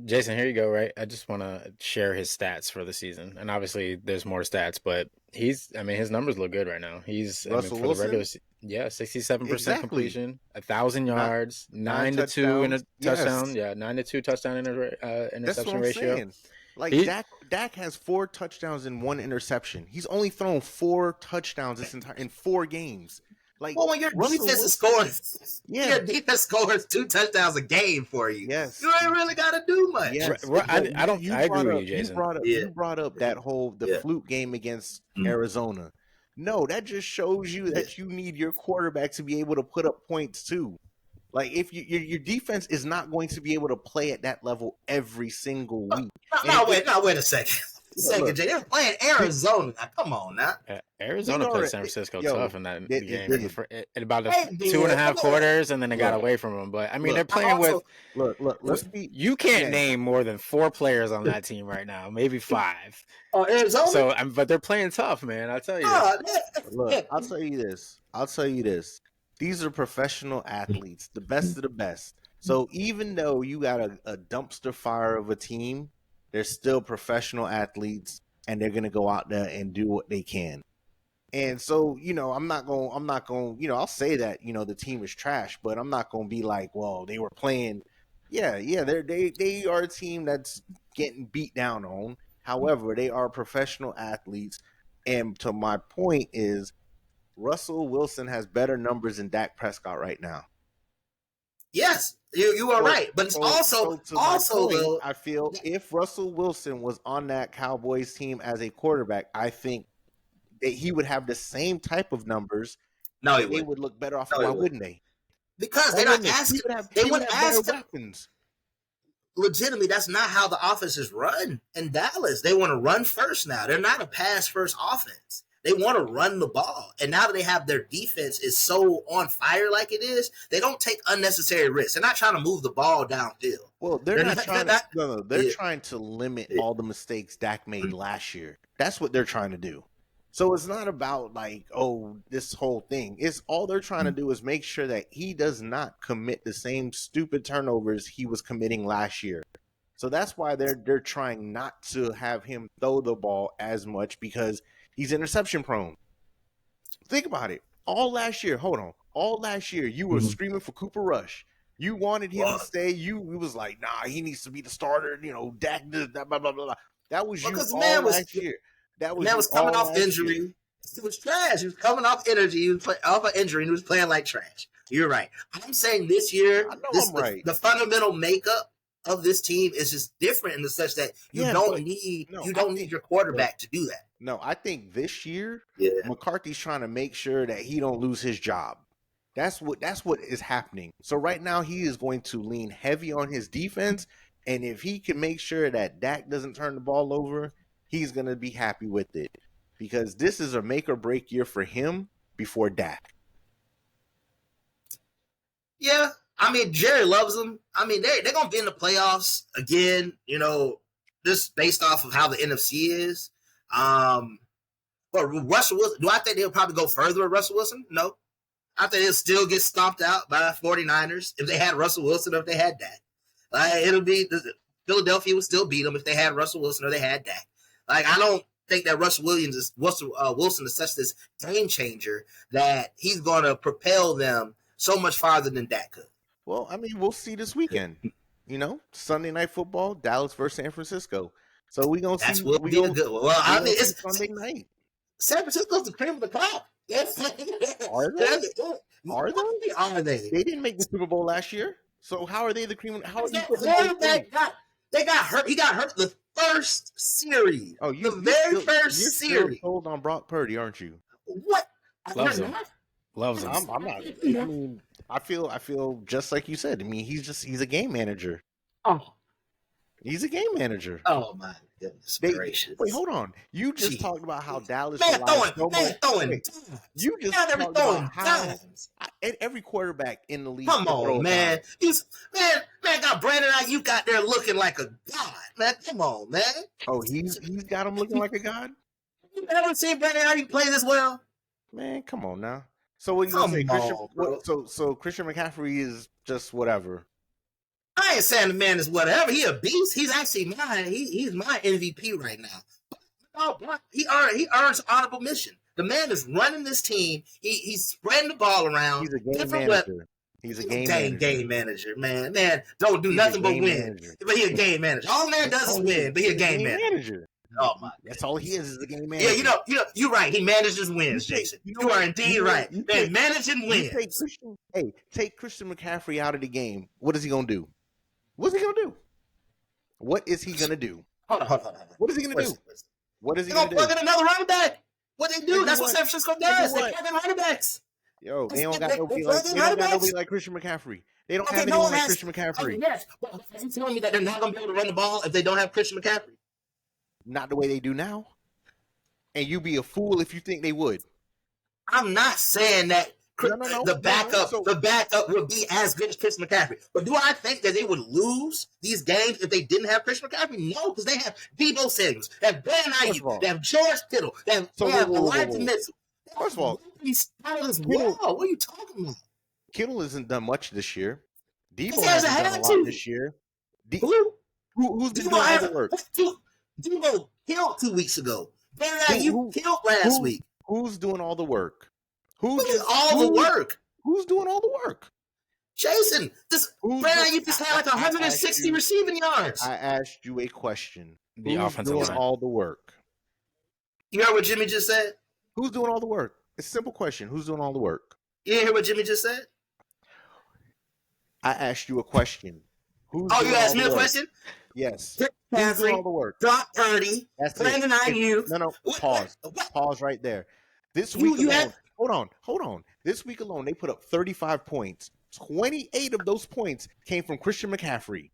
Jason, here you go, right? I just want to share his stats for the season. And obviously there's more stats, but his numbers look good right now. He's Russell for Wilson? the regular 67% Exactly. completion, 1,000 yards, 9 to 2 in a touchdown. Yeah, 9 to 2 touchdown interception ratio. Saying. Dak has 4 touchdowns and 1 interception. He's only thrown 4 touchdowns in 4 games. Well, when your defense is scoring, your defense scores 2 touchdowns a game for you. Yes, you ain't really got to do much. Yes. I agree with you, Jason. You brought up that whole fluke game against Arizona. No, that just shows you that you need your quarterback to be able to put up points too. Like if your defense is not going to be able to play at that level every single week. Wait a second. Jay. They're playing Arizona. Now, come on now. Arizona played San Francisco tough in that game in about 2.5 quarters, and then they got away from them. But I mean, they're playing with. You can't name more than 4 players on that team right now, maybe 5. Oh, Arizona. So, but they're playing tough, man. I'll tell you. I'll tell you this. These are professional athletes, the best of the best. So even though you got a dumpster fire of a team, they're still professional athletes, and they're gonna go out there and do what they can. And so, I'm not going. I'll say that the team is trash, but I'm not going to be like, well, they were playing. Yeah, they are a team that's getting beat down on. However, they are professional athletes, and to my point is, Russell Wilson has better numbers than Dak Prescott right now. Yes, you are right, but it's also I feel if Russell Wilson was on that Cowboys team as a quarterback, I think that he would have the same type of numbers. No, they would look better off. Why wouldn't they? Because they're not asking. They wouldn't ask weapons. Legitimately, that's not how the offense is run in Dallas. They want to run first now. They're not a pass first offense. They want to run the ball. And now that they have their defense is so on fire like it is, they don't take unnecessary risks. They're not trying to move the ball downfield. Well, they're trying to limit all the mistakes Dak made last year. That's what they're trying to do. So it's not about this whole thing. It's all they're trying to do is make sure that he does not commit the same stupid turnovers he was committing last year. So that's why they're trying not to have him throw the ball as much because he's interception prone. Think about it. All last year, you were screaming for Cooper Rush. You wanted him to stay. It was like, nah, he needs to be the starter. Dak does that, blah, blah, blah. That was you all last year. Man was coming off injury. Year. It was trash. He was coming off energy. He was off an injury. And he was playing like trash. You're right. I'm saying this year, I'm right. The fundamental makeup of this team is just different in the such that you don't need your quarterback to do that. No, I think this year Yeah. McCarthy's trying to make sure that he don't lose his job. That's what is happening. So right now he is going to lean heavy on his defense, and if he can make sure that Dak doesn't turn the ball over, he's going to be happy with it, because this is a make or break year for him before Dak. Yeah, I mean, Jerry loves them. I mean, they're going to be in the playoffs again, just based off of how the NFC is. But Russell Wilson, do I think they'll probably go further with Russell Wilson? No. I think they'll still get stomped out by 49ers if they had Russell Wilson or if they had Dak. It'll be Philadelphia would still beat them if they had Russell Wilson or they had Dak. I don't think that Wilson is such this game changer that he's going to propel them so much farther than Dak could. Well, I mean, we'll see this weekend. Sunday Night Football, Dallas versus San Francisco. So we're going to see. That's will be a good one. Well, I mean, it's Sunday night. San Francisco's the cream of the crop. Are they? Are they? They didn't make the Super Bowl last year. So how are they the cream? How are you? They got hurt. He got hurt the first series. Oh, the very first you're series. Still sold on Brock Purdy, aren't you? What? Loves him. Loves him. I'm not. I mean, I feel just like you said. I mean, he's a game manager. Oh, he's a game manager. Oh my goodness gracious! Wait, hold on. You just talked about how Dallas throwing. You just talked about how every quarterback in the league. Come on, man. Man got Brandon Ayuk out there looking like a god. Man, come on, man. Oh, he's got him looking like a god. You ever seen Brandon Ayuk play this well? Man, come on now. So what you gonna say? So Christian McCaffrey is just whatever. I ain't saying the man is whatever. He a beast. He's actually mine. He's my MVP right now. Oh, he earns honorable mention. The man is running this team. He's spreading the ball around. He's a game manager. He's a game manager, man. Man, don't do nothing but win. But he a game manager. All man does is win, but he a game manager. Oh my! That's all he is a game manager. Yeah, you're right. He manages wins, Jason. You are indeed right. Man, managing wins. Take Christian McCaffrey out of the game. What is he gonna do? What's he gonna do? What is he gonna do? Hold on. What is he gonna do? What is he gonna do? Plug in another running back. What they do? That's what San Francisco does. They plug in running backs. Yo, they don't got nobody like Christian McCaffrey. They don't have anyone like Christian McCaffrey. Yes, but are you telling me that they're not gonna be able to run the ball if they don't have Christian McCaffrey? Not the way they do now. And you'd be a fool if you think they would. I'm not saying that the backup would be as good as Christian McCaffrey. But do I think that they would lose these games if they didn't have Christian McCaffrey? No, because they have Deebo Samuel, they have Brandon Ayuk, they have George Kittle, they have Elijah Mitchell. First of all, what are you talking about? Kittle hasn't done much this year. Deebo hasn't done a lot this year. Who's been doing all the work? Deebo killed 2 weeks ago. Brandon Ayuk killed last week. Who's doing all the work? Who's doing all the work? Who's doing all the work? Jason, Brandon Ayuk just had like 160 receiving yards. I asked you a question. The offensive doing line. all the work? You heard what Jimmy just said? Who's doing all the work? It's a simple question. Who's doing all the work? You didn't hear what Jimmy just said? I asked you a question. You asked me a question? Yes. Who's doing all the work? Brock Purdy, Brandon Ayuk. No. Pause. Pause right there. This week alone. Hold on. This week alone, they put up 35 points. 28 of those points came from Christian McCaffrey.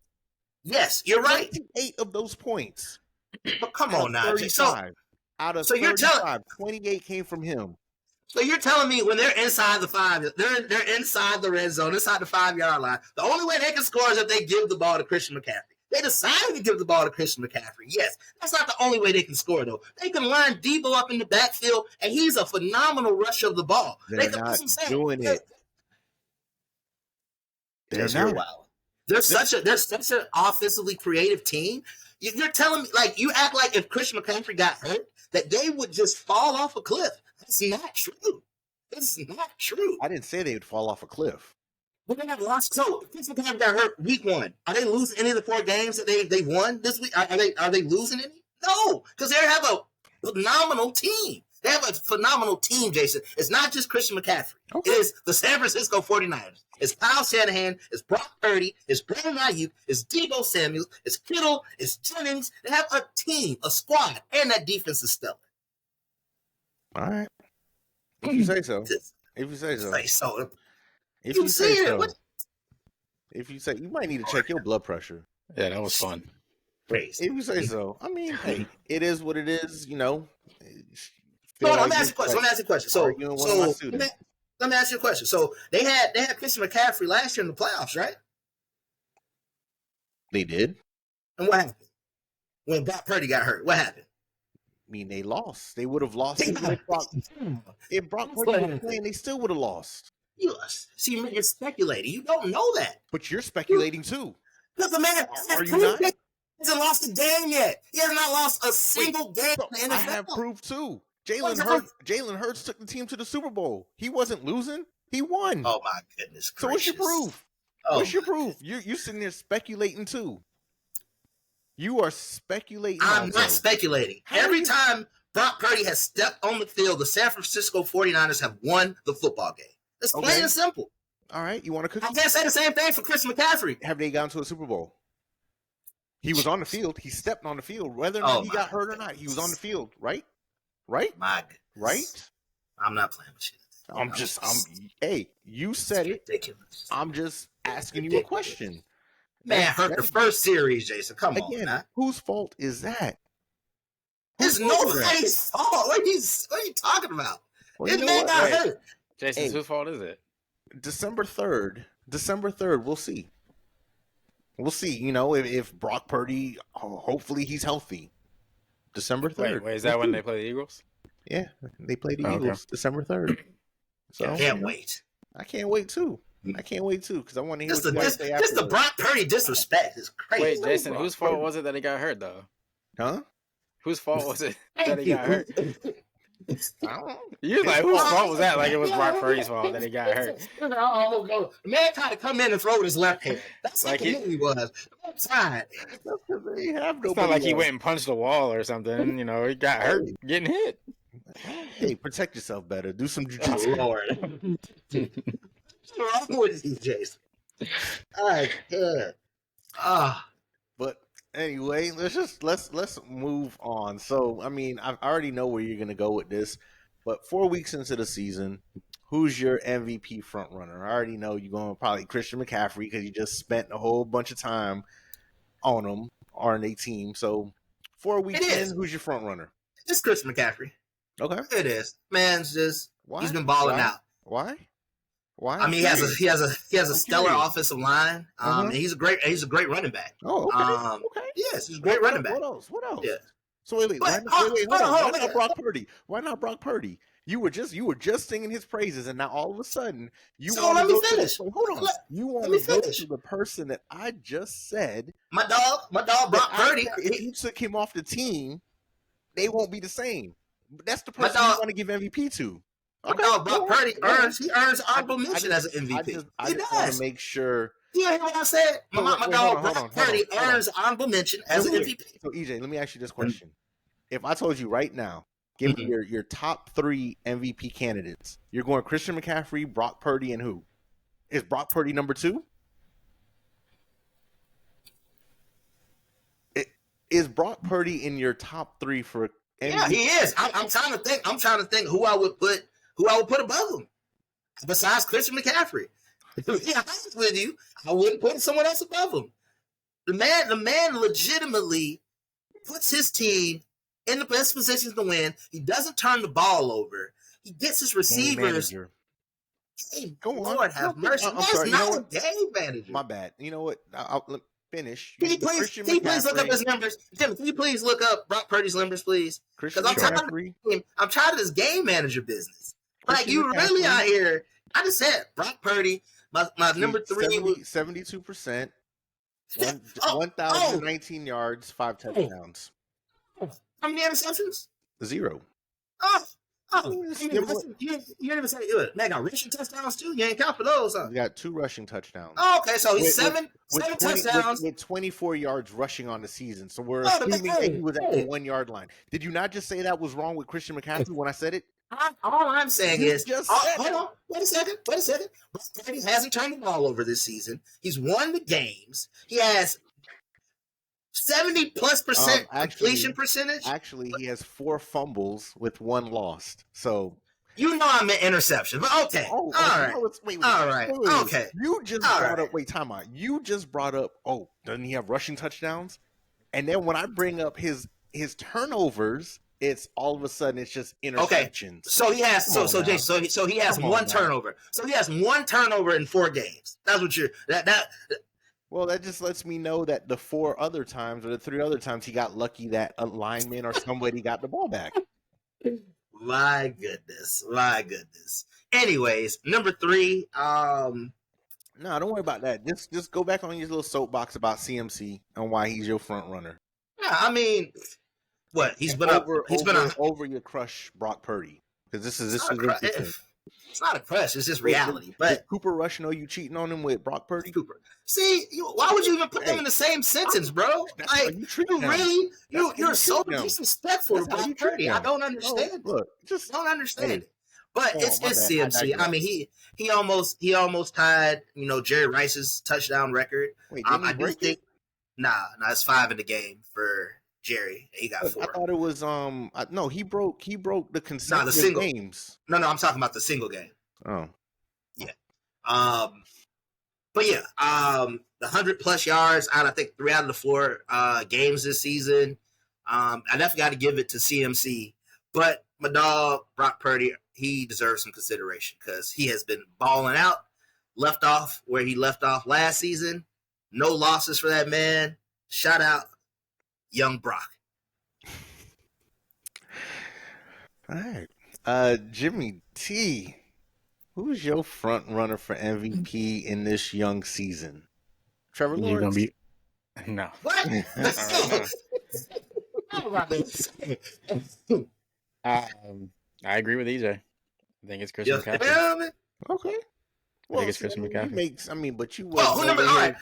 Yes, you're right. 28 of those points. But come on now. Out of 35, 28 came from him. So you're telling me when they're inside the 5, they're inside the red zone, inside the 5-yard line. The only way they can score is if they give the ball to Christian McCaffrey. They decided to give the ball to Christian McCaffrey. Yes, that's not the only way they can score, though. They can line Deebo up in the backfield, and he's a phenomenal rusher of the ball. They're not doing it. They're not. They're such an offensively creative team. You're telling me, you act like if Christian McCaffrey got hurt, that they would just fall off a cliff. That's not true. This is not true. I didn't say they would fall off a cliff. But they have lost. So Christian McCaffrey got hurt week 1. Are they losing any of the 4 games that they won this week? Are they losing any? No, because they have a phenomenal team. They have a phenomenal team, Jason. It's not just Christian McCaffrey. Okay. It is the San Francisco 49ers. It's Kyle Shanahan. It's Brock Purdy. It's Brandon Ayuk. It's Deebo Samuel. It's Kittle. It's Jennings. They have a team, a squad, and that defense is stellar. All right. If you say so. If you say so. If you say so. If you say, you might need to check your blood pressure. Yeah, that was fun. Crazy. If you say so. I mean, hey, it is what it is, you know. So let me ask you a question. So let me ask you a question. So they had Christian McCaffrey last year in the playoffs, right? They did. And what happened? When Brock Purdy got hurt, what happened? I mean, they lost. They would have lost. If Brock Purdy was playing, they still would have lost. You're speculating. You don't know that. But you're speculating too. But the man hasn't lost a game yet. He has not lost a single game in the NFL. I have proof too. Jalen Hurts took the team to the Super Bowl. He wasn't losing. He won. Oh my goodness gracious. So what's your proof? What's your proof? You're sitting there speculating too. You are speculating. I'm not speculating. Every time Brock Purdy has stepped on the field, the San Francisco 49ers have won the football game. It's plain and simple. All right. You want to cook? I can't say the same thing for Christian McCaffrey. Have they gone to a Super Bowl? He was on the field. He stepped on the field. Whether or not he got hurt or not, he was on the field, right? Right? My goodness. Right? I'm not playing with you. Hey, you said it. Ridiculous. I'm just asking you a question. Man, hurt the first series, Jason. Come on, man. Whose fault is that? It's nobody's fault. What are you talking about? This man got hurt. Jason, whose fault is it? December 3rd. We'll see. We'll see. You know, if Brock Purdy, hopefully he's healthy. December 3rd. Wait, is that when they play the Eagles? Yeah, they play the Eagles December 3rd. So I can't wait. I can't wait too. Because I want to hear what you guys say Just the Brock Purdy disrespect is crazy. Wait, Jason, whose fault was it that he got hurt, though? Huh? Whose fault was it that he got hurt? You like, whose fault was that? Like it was Brock Purdy's fault that he got hurt. The man tried to come in and throw with his left hand. That's like he was. It's not like he went and punched the wall or something. You know, he got hurt getting hit. Hey, protect yourself better. Do some jiu-jitsu. Lord. What's wrong with you, Jason? But anyway, let's move on. So, I mean, I already know where you're gonna go with this, but 4 weeks into the season, who's your MVP front runner? I already know you're going to probably Christian McCaffrey because you just spent a whole bunch of time on him on a team. So 4 weeks in, who's your front runner? It's Christian McCaffrey. Okay, it is. Man's just he's been balling out. Why? I mean, he has a stellar offensive line. And he's a great running back. Oh, okay. Yes, he's a great running back. What else? Yeah. So wait, why not Brock Purdy? Why not Brock Purdy? You were just singing his praises, and now all of a sudden you want to go finish. Hold on. You want to go to the person that I just said. My dog, Brock Purdy. If you took him off the team, they won't be the same. But that's the person you want to give MVP to. Okay. My dog, Brock Purdy earns honorable mention as an MVP. I just want to make sure. You hear what I said? My dog, Brock Purdy earns honorable mention as an MVP. So, EJ, let me ask you this question. If I told you right now, give me your top 3 MVP candidates, you're going Christian McCaffrey, Brock Purdy, and who? Is Brock Purdy number 2? Is Brock Purdy in your top 3 for MVP? Yeah, he is. I'm trying to think who I would put above him besides Christian McCaffrey. To be honest with you, I wouldn't put someone else above him. The man legitimately puts his team in the best positions to win. He doesn't turn the ball over. He gets his receivers. Hey, go on. Lord have mercy. I'm sorry. Not a game manager. My bad. You know what? I'll finish. Can you please look up his numbers? Tim, can you please look up Brock Purdy's numbers, please? Because I'm tired of this game manager business. Like, you really out here. I just said Brock Purdy, my number 3. 72%. 1,019 yards, 5 touchdowns. How many interceptions? 0. Oh, Oh, you didn't even say it. Man, got rushing touchdowns too. You ain't count for those, huh? He got 2 rushing touchdowns. Oh, okay, so he's With seven 20 touchdowns. with 24 yards rushing on the season. So we're assuming that he was at the 1 yard line. Did you not just say that was wrong with Christian McCaffrey when I said it? All I'm saying is, hold on, wait a second. Brock Purdy hasn't turned the ball over this season. He's won the games. He has 70+% completion percentage. Actually, he has 4 fumbles with 1 lost. So I meant interception, but okay. All right. Okay. You just brought up. Wait, time out. You just brought up. Oh, doesn't he have rushing touchdowns? And then when I bring up his turnovers, it's all of a sudden it's just interceptions. Okay. So he has Jason. So he has one turnover. So he has 1 turnover in 4 games. That's what you're that. Well, that just lets me know that the 4 other times or the 3 other times he got lucky that a lineman or somebody got the ball back. My goodness. Anyways, number 3. No, don't worry about that. Just go back on your little soapbox about CMC and why he's your front runner. Yeah, I mean, what he's been over your crush Brock Purdy because this is it's not a crush. It's just reality. But Cooper Rush know you cheating on him with Brock Purdy? Cooper. See, why would you even put them in the same sentence, bro? Like you're so disrespectful to Brock Purdy. I don't understand. Don't understand it. But it's CMC. I mean, he almost tied Jerry Rice's touchdown record. Wait, I do think it's 5 in the game for Jerry. He got 4. I thought it was no, he broke the consecutive games. No, I'm talking about the single game. Oh. Yeah. But yeah, the 100+ yards out, I think 3 out of the 4 games this season. I definitely got to give it to CMC, but my dog Brock Purdy, he deserves some consideration because he has been balling out, left off where he left off last season. No losses for that man. Shout out young Brock. All right. Jimmy T, who's your front runner for MVP in this young season? Trevor Lawrence? You're gonna be no. What? I agree with EJ. I think it's Christian McCaffrey. Okay. I think it's Christian McCaffrey. But you. Well, who number? All right.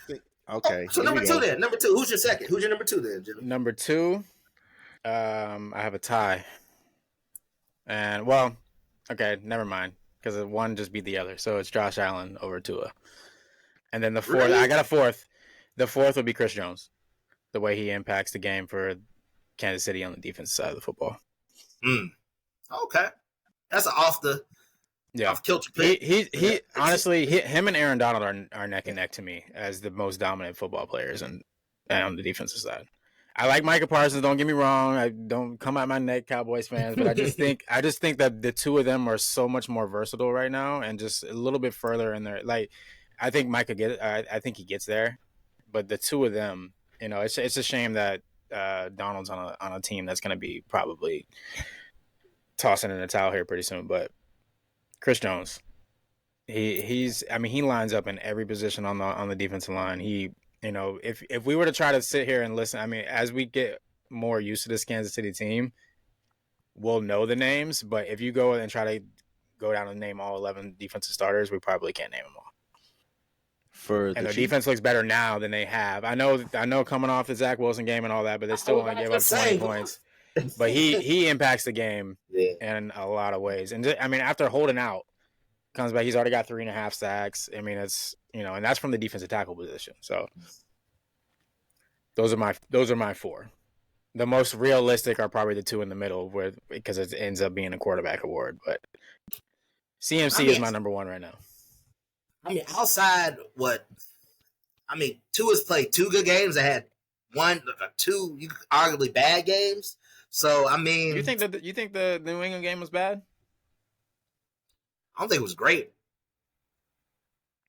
Okay. So number 2 then. Number 2. Who's your second? Who's your number 2 then, Jimmy? Number 2, I have a tie. And well, okay, never mind. Because one just beat the other. So it's Josh Allen over Tua. And then the 4th, really? I got a 4th. The 4th would be Chris Jones. The way he impacts the game for Kansas City on the defense side of the football. Okay. That's off kilter pick. He honestly, him and Aaron Donald are neck and neck to me as the most dominant football players and on the defensive side. I like Micah Parsons. Don't get me wrong. I don't come at my neck, Cowboys fans, but I just think that the 2 of them are so much more versatile right now and just a little bit further in there. Like, I think I think he gets there, but the 2 of them, it's a shame that Donald's on a team that's going to be probably tossing in the towel here pretty soon. But Chris Jones, he lines up in every position on the defensive line. If we were to try to sit here and listen, as we get more used to this Kansas City team, we'll know the names. But if you go and try to go down and name all 11 defensive starters, we probably can't name them all. And their defense looks better now than they have. I know coming off the Zach Wilson game and all that, but they still only gave up 20 points. But he impacts the game in a lot of ways. And after holding out, comes back, he's already got 3.5 sacks. It's and that's from the defensive tackle position. So those are my 4. The most realistic are probably the 2 in the middle, because it ends up being a quarterback award. But CMC is my number 1 right now. Outside Tua's played 2 good games. I had 2 arguably bad games. So you think the New England game was bad? I don't think it was great.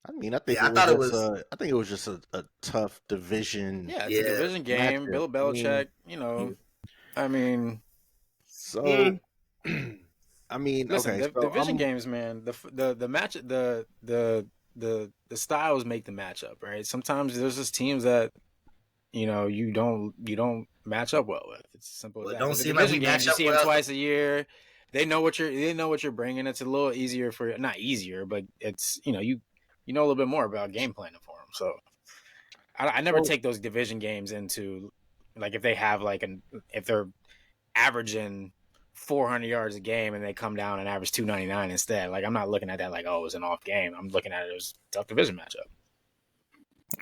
I think it was just a tough division. Yeah, it's a division game. Bill Belichick, division games, man. The match, the styles make the matchup, right? Sometimes there's just teams that you don't match up well with. It's simple as that. Don't The seem like we games, you see them twice a year. they know what you're bringing. It's a little easier for not easier, but it's you know a little bit more about game planning for them. So I never take those division games into like if they have if they're averaging 400 yards a game and they come down and average 299 instead. Like I'm not looking at that like, oh, it was an off game. I'm looking at it as a tough division matchup.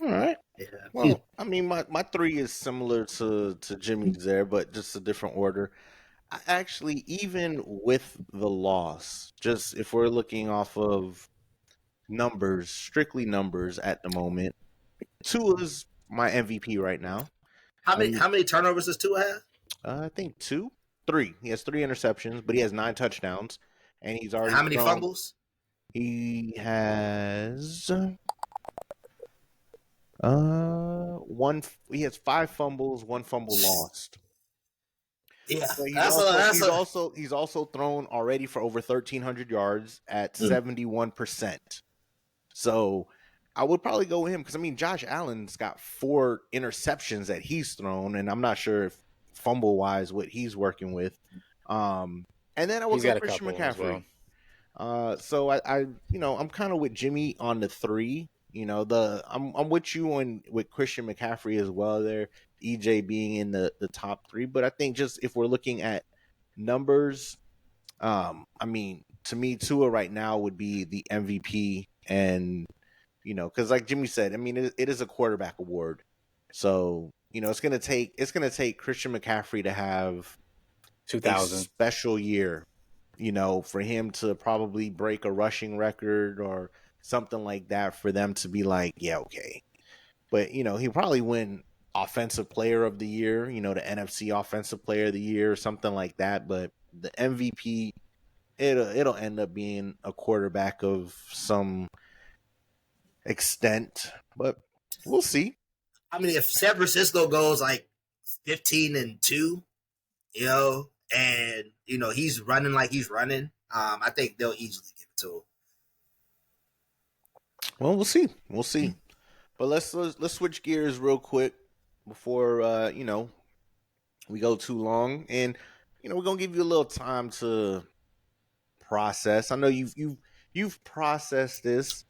All right. Yeah. Well, I mean, my 3 is similar to Jimmy's there, but just a different order. I actually, even with the loss, just if we're looking off of numbers, strictly numbers at the moment, Tua is my MVP right now. How many turnovers does Tua have? I think 3. He has 3 interceptions, but he has 9 touchdowns, and he's already. How many fumbles? He has 1. He has 5 fumbles, 1 fumble lost. Yeah, so he's also thrown already for over 1,300 yards at 71%. So I would probably go with him because I mean Josh Allen's got 4 interceptions that he's thrown, and I'm not sure if fumble wise what he's working with. And then I would go Christian McCaffrey. Well. So I I'm kind of with Jimmy on the 3. I'm with you on with Christian McCaffrey as well there. EJ being in the top 3, but I think just if we're looking at numbers, I mean, to me, Tua right now would be the MVP, and because like Jimmy said, I mean, it is a quarterback award, so it's gonna take Christian McCaffrey to have 2,000 special year, for him to probably break a rushing record or something like that for them to be like, yeah, okay, but he'll probably win Offensive Player of the Year, the NFC Offensive Player of the Year, or something like that. But the MVP, it'll end up being a quarterback of some extent, but we'll see. I mean, if San Francisco goes like 15-2, and he's running like he's running, I think they'll easily give it to him. Well, we'll see. But let's switch gears real quick before we go too long, and we're gonna give you a little time to process. I know you've processed this.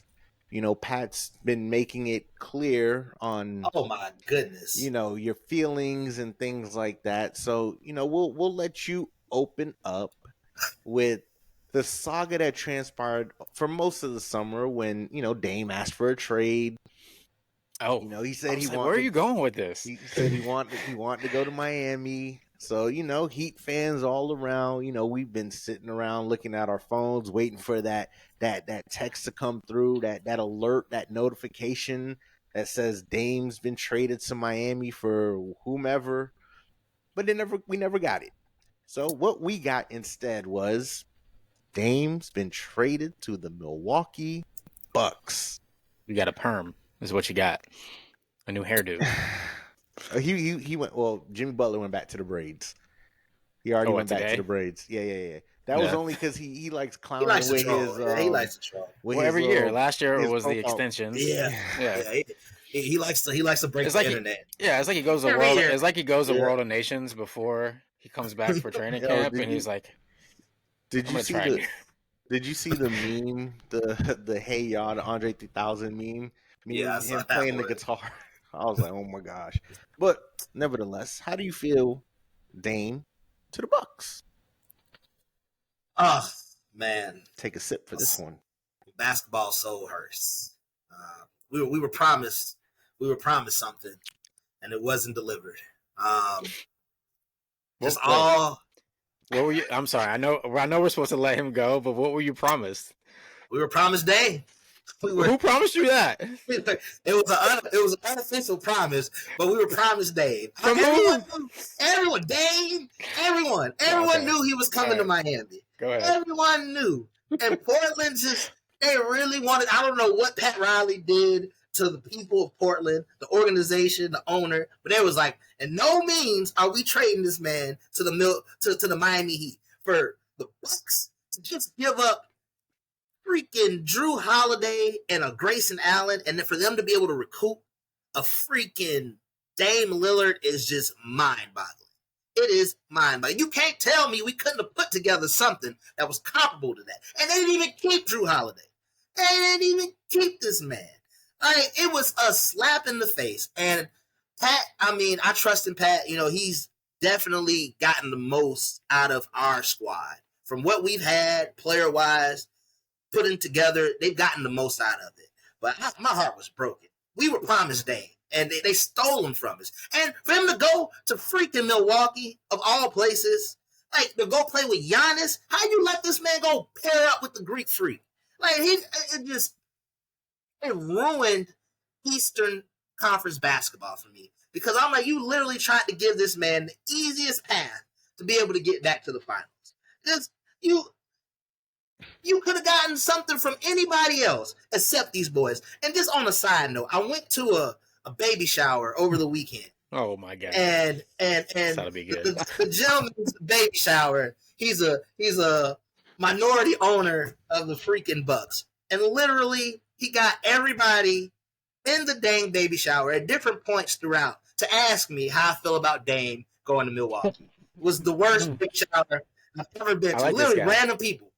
Pat's been making it clear on. Oh my goodness! Your feelings and things like that. So we'll let you open up with the saga that transpired for most of the summer when Dame asked for a trade. Oh, he said he wanted. Where are you going with this? He said he wanted to go to Miami. So Heat fans all around. We've been sitting around looking at our phones, waiting for that text to come through, that alert, that notification that says Dame's been traded to Miami for whomever. But we never got it. So what we got instead was Dame's been traded to the Milwaukee Bucks. You got a perm. Is what you got. A new hairdo. He went. Well, Jimmy Butler went back to the braids. He already went back to the braids. Yeah. That was only because he likes clowning with his. He likes to troll. Every year. Last year it was the extensions. Yeah. He likes to break the internet. Yeah, it's like he goes to world. It's like he goes to World of Nations before he comes back for training camp, and he's like, Did you see the meme? The Hey Ya, the Andre 3000 meme? Yeah, him playing the guitar. I was like, oh my gosh. But nevertheless, how do you feel, Dame, to the Bucks? Oh man, take a sip for this one. Basketball soul hurts. We were promised something, and it wasn't delivered. What were you? I'm sorry. I know we're supposed to let him go, but what were you promised? We were promised Dame. Who promised you that? It was an unofficial promise, but we were promised Dame. Everyone, Dame, everyone knew he was coming to Miami. Go ahead. Everyone knew, and Portland they really wanted. I don't know what Pat Riley did to the people of Portland, the organization, the owner, but they was like, in no means are we trading this man to the Miami Heat for the Bucks to just give up freaking Drew Holiday and a Grayson Allen, and then for them to be able to recoup a freaking Dame Lillard is just mind-boggling. It is mind-boggling. You can't tell me we couldn't have put together something that was comparable to that. And they didn't even keep Drew Holiday. They didn't even keep this man. It was a slap in the face. And Pat, I trust in Pat. He's definitely gotten the most out of our squad. From what we've had, player-wise, putting together, they've gotten the most out of it. But my heart was broken. We were promised Dame, and they stole him from us. And for him to go to freaking Milwaukee, of all places, to go play with Giannis, how you let this man go pair up with the Greek Freak? It ruined Eastern Conference basketball for me. Because I'm like, you literally tried to give this man the easiest path to be able to get back to the finals. You could have gotten something from anybody else except these boys. And just on a side note, I went to a baby shower over the weekend. Oh my god! And that'll be good. The gentleman's baby shower. He's a minority owner of the freaking Bucks, and literally he got everybody in the Dame baby shower at different points throughout to ask me how I feel about Dame going to Milwaukee. It was the worst baby shower I've ever been to. Literally random people.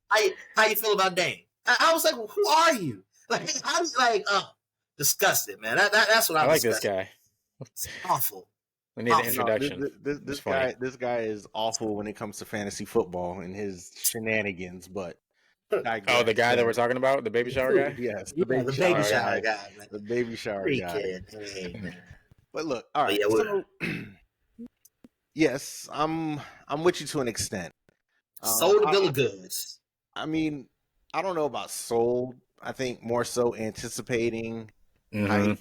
How you feel about Dame? I was like, well, who are you? I was disgusted, man. That's what I like this guy. It's awful. We need an introduction. This guy is awful when it comes to fantasy football and his shenanigans, but the guy that we're talking about, the baby shower guy? Yes, the baby shower guy. Man. The baby shower guy. Hey, but look, all right. So, yes, I'm with you to an extent. Sold a bill of goods. I don't know about sold. I think more so anticipating, hyped,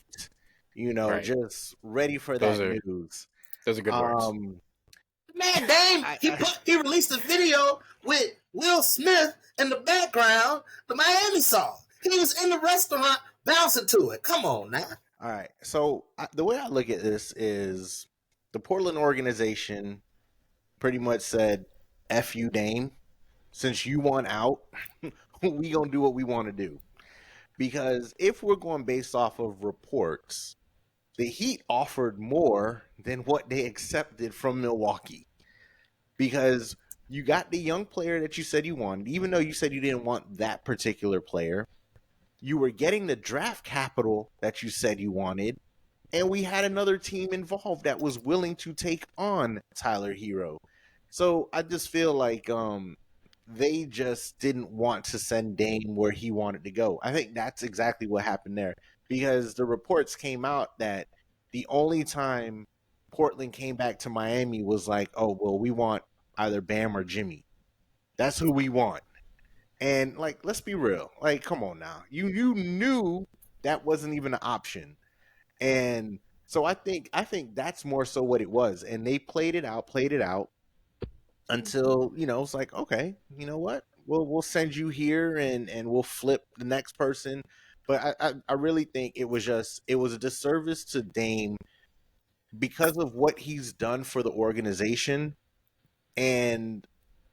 right. Just ready for that news. Those are good words. Man, Dame, he released a video with Will Smith in the background, the Miami song. He was in the restaurant bouncing to it. Come on now. All right. So the way I look at this is the Portland organization pretty much said, F you, Dame. Since you want out, we going to do what we want to do. Because if we're going based off of reports, the Heat offered more than what they accepted from Milwaukee. Because you got the young player that you said you wanted, even though you said you didn't want that particular player. You were getting the draft capital that you said you wanted, and we had another team involved that was willing to take on Tyler Hero. So I just feel like they just didn't want to send Dame where he wanted to go. I think that's exactly what happened there, because the reports came out that the only time Portland came back to Miami was like, oh, well, we want either Bam or Jimmy. That's who we want. And, let's be real. Come on now. You knew that wasn't even an option. And so I think that's more so what it was. And they played it out until, it's like, okay, you know what? We'll send you here and we'll flip the next person. But I really think it was a disservice to Dame because of what he's done for the organization, and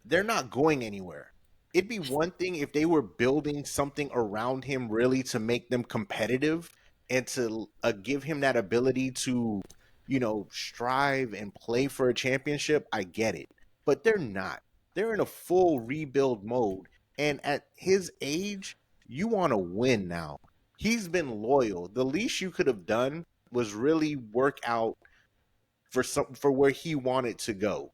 they're not going anywhere. It'd be one thing if they were building something around him really to make them competitive and to give him that ability to, strive and play for a championship. I get it. But they're not. They're in a full rebuild mode. And at his age, you want to win now. He's been loyal. The least you could have done was really work out for where he wanted to go.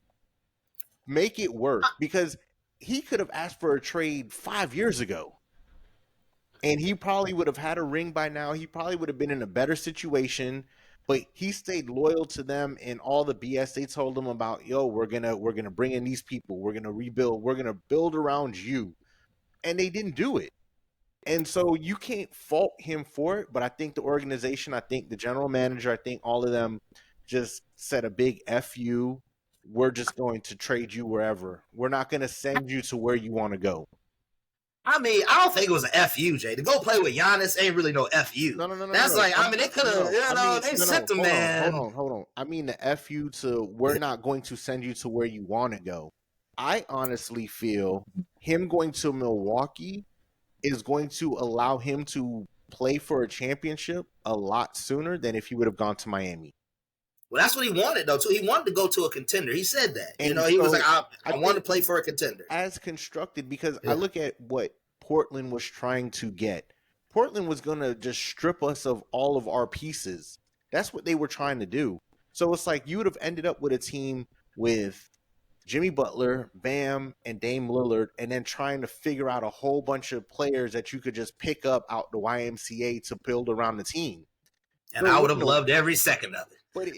Make it work, because he could have asked for a trade 5 years ago. And he probably would have had a ring by now. He probably would have been in a better situation. But he stayed loyal to them, and all the BS they told him about, we're gonna bring in these people, we're gonna rebuild, we're gonna build around you. And they didn't do it. And so you can't fault him for it, but I think the organization, I think the general manager, I think all of them just said a big F you. We're just going to trade you wherever. We're not going to send you to where you want to go. I don't think it was an FU, Jay. To go play with Giannis ain't really no FU. No. That's they could have, they sent the man. Hold on. I mean the FU to we're not going to send you to where you want to go. I honestly feel him going to Milwaukee is going to allow him to play for a championship a lot sooner than if he would have gone to Miami. Well, that's what he wanted though. Too. He wanted to go to a contender. He said that. And He was so like, I I want to think play for a contender. as constructed, because Yeah. I look at what Portland was trying to get. Portland was going to just strip us of all of our pieces. That's what they were trying to do. So it's like you would have ended up with a team with Jimmy Butler, Bam, and Dame Lillard, and then trying to figure out a whole bunch of players that you could just pick up out the YMCA to build around the team. And I would have loved every second of it. But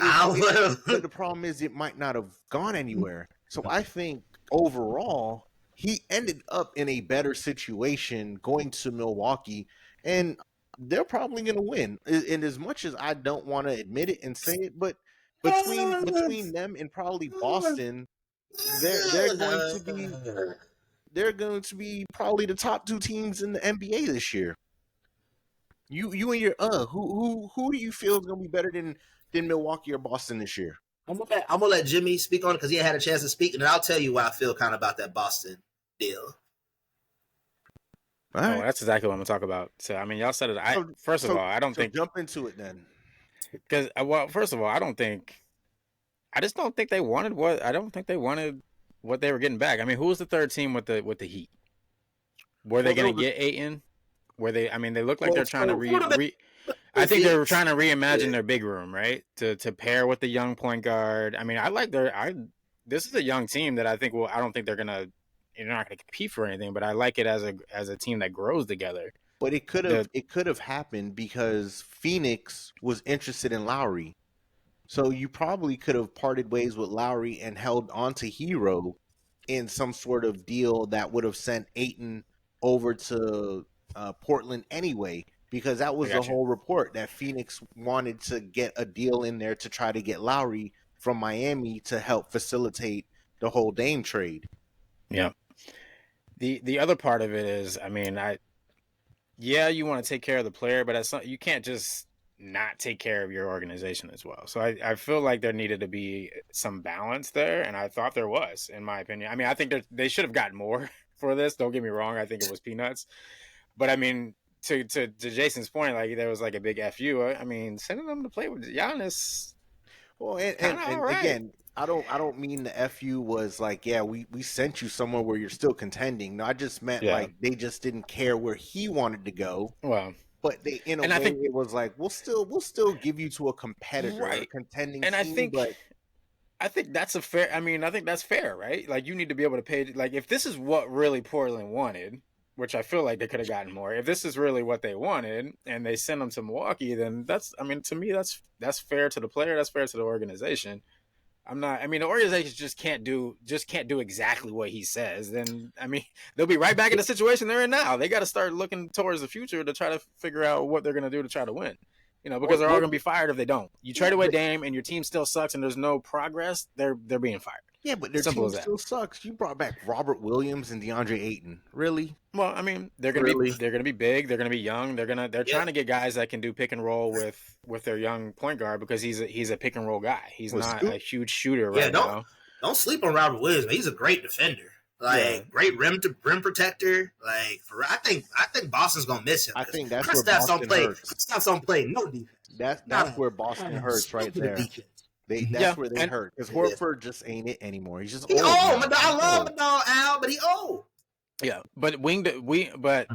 But the problem is it might not have gone anywhere. So I think overall he ended up in a better situation going to Milwaukee, and they're probably going to win. And as much as I don't want to admit it and say it, but between them and probably Boston, they're going to be probably the top two teams in the NBA this year. You and your who do you feel is going to be better than Milwaukee or Boston this year? I'm gonna let Jimmy speak on it because he had a chance to speak, and then I'll tell you why I feel kind of about that Boston deal. All right. Oh, that's exactly what I'm gonna talk about. So I mean, y'all said it. First of all, I don't think jump into it then. because first of all, I just don't think they wanted what they were getting back. I mean, who was the third team with the Heat? Were they going to get Ayton? Were they? I mean, they look like they're trying to I think they're trying to reimagine their big room, right? To pair with the young point guard. I mean, this is a young team that I think I don't think they're not going to compete for anything, but I like it as a team that grows together. But it could have happened because Phoenix was interested in Lowry. So you probably could have parted ways with Lowry and held on to Hero in some sort of deal that would have sent Ayton over to Portland anyway, because that was the whole report that Phoenix wanted to get a deal in there to try to get Lowry from Miami to help facilitate the whole Dame trade. Yeah. The other part of it is, I mean, you want to take care of the player, but you can't just not take care of your organization as well. So I feel like there needed to be some balance there, and I thought there was, in my opinion. I mean, I think they should have gotten more for this. Don't get me wrong. I think it was peanuts. But I mean, to Jason's point, like there was like a big FU. I mean, sending them to play with Giannis. Well, and right. Again, I don't mean the FU was like, yeah, we sent you somewhere where you're still contending. No, I just meant like they just didn't care where he wanted to go. Well, but they I think it was like we'll still give you to a competitor, a contending and team. I think that's a fair. I mean, I think that's fair, right? Like you need to be able to pay. Like if this is what really Portland wanted, which I feel like they could have gotten more. If this is really what they wanted, and they send them to Milwaukee, then to me, that's fair to the player. That's fair to the organization. The organization just can't do exactly what he says. Then, I mean, they'll be right back in the situation they're in now. They got to start looking towards the future to try to figure out what they're going to do to try to win. Because they're all going to be fired if they don't. You trade away Dame and your team still sucks and there's no progress, they're being fired. Yeah, but their team still sucks. You brought back Robert Williams and DeAndre Ayton. Really? Well, I mean, they're gonna be big. They're gonna be young. They're trying to get guys that can do pick and roll with their young point guard because he's a pick and roll guy. He's not a huge shooter now. Don't sleep on Robert Williams. Man. He's a great defender. Great rim protector. Like I think Boston's gonna miss him. I think that's where Boston hurts. Kristaps don't play no defense. That's where Boston hurts right there. That's where they hurt because Horford just ain't it anymore. He's just old. I love Madal Al, but he old. Yeah, but but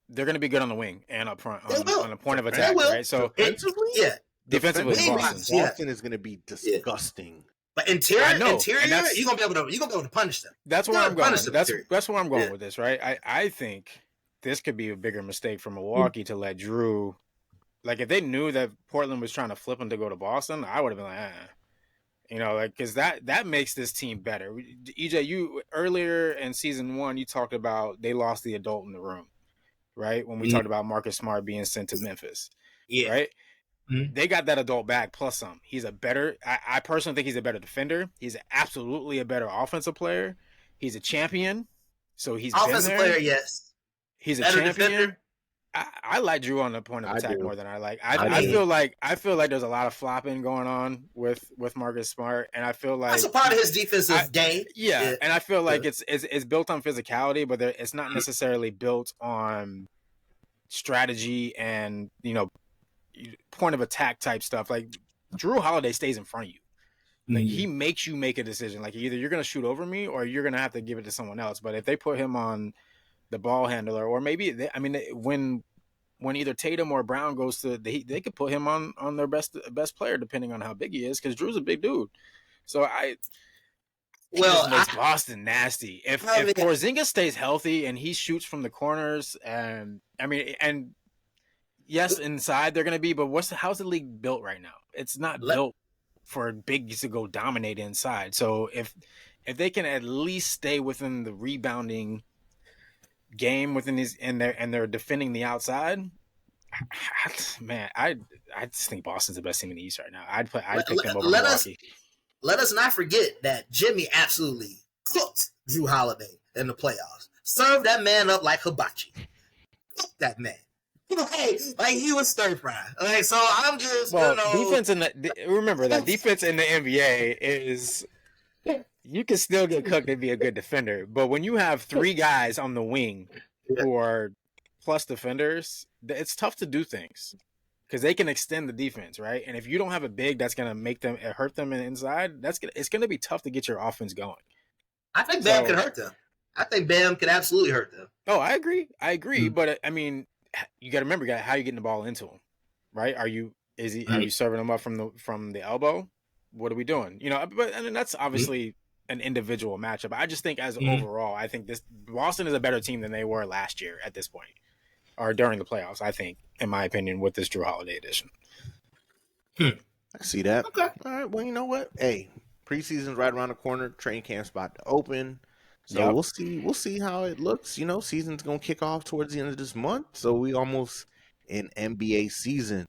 they're going to be good on the wing and up front on the point of attack, right? So defensively, Boston is going to be disgusting. But interior, you're gonna be able to punish them. That's where I'm going. That's where I'm going with this, right? I think this could be a bigger mistake for Milwaukee to let Drew. Like if they knew that Portland was trying to flip him to go to Boston, I would have been like, because that makes this team better. EJ, you earlier in season 1, you talked about they lost the adult in the room, right? When we talked about Marcus Smart being sent to Memphis, right? Mm-hmm. They got that adult back plus some. He's I personally think he's a better defender. He's absolutely a better offensive player. He's a champion, so he's offensive been there. Player. Yes, he's a champion. Defender. I like Drew on the point of attack more than I like. I feel like there's a lot of flopping going on with Marcus Smart, and I feel like that's a part of his defensive game. Yeah, and I feel like it's built on physicality, but it's not necessarily built on strategy and point of attack type stuff. Like Drew Holiday stays in front of you. Like he makes you make a decision. Like either you're gonna shoot over me or you're gonna have to give it to someone else. But if they put him on the ball handler, or maybe when either Tatum or Brown goes to, they could put him on their best player depending on how big he is, because Drew's a big dude. So just makes Boston nasty. If Porzingis stays healthy and he shoots from the corners, and yes, inside they're gonna be, but how's the league built right now? It's not built for bigs to go dominate inside. So if they can at least stay within the rebounding game within these, and they're defending the outside, man, I just think Boston's the best team in the East right now. I'd pick them over Milwaukee. Let us not forget that Jimmy absolutely cooked Drew Holiday in the playoffs. Served that man up like hibachi. Cooked that man. Like he was stir fry. Like, so I'm just defense remember that defense in the NBA is, you can still get cooked and be a good defender, but when you have three guys on the wing who are plus defenders, it's tough to do things because they can extend the defense, right? And if you don't have a big that's gonna make them hurt them inside, it's gonna be tough to get your offense going. I think Bam can hurt them. I think Bam can absolutely hurt them. Oh, I agree. Mm-hmm. But I mean, you got to remember, how you getting the ball into him, right? Are you serving him up from the elbow? What are we doing? But that's obviously an individual matchup. I just think overall, I think Boston is a better team than they were last year at this point, or during the playoffs. I think, in my opinion, with this Drew Holiday edition. I see that. Okay. All right. Well, you know what? Hey, preseason's right around the corner. Training camp's about to open. So we'll see how it looks. Season's gonna kick off towards the end of this month. So we almost in NBA season.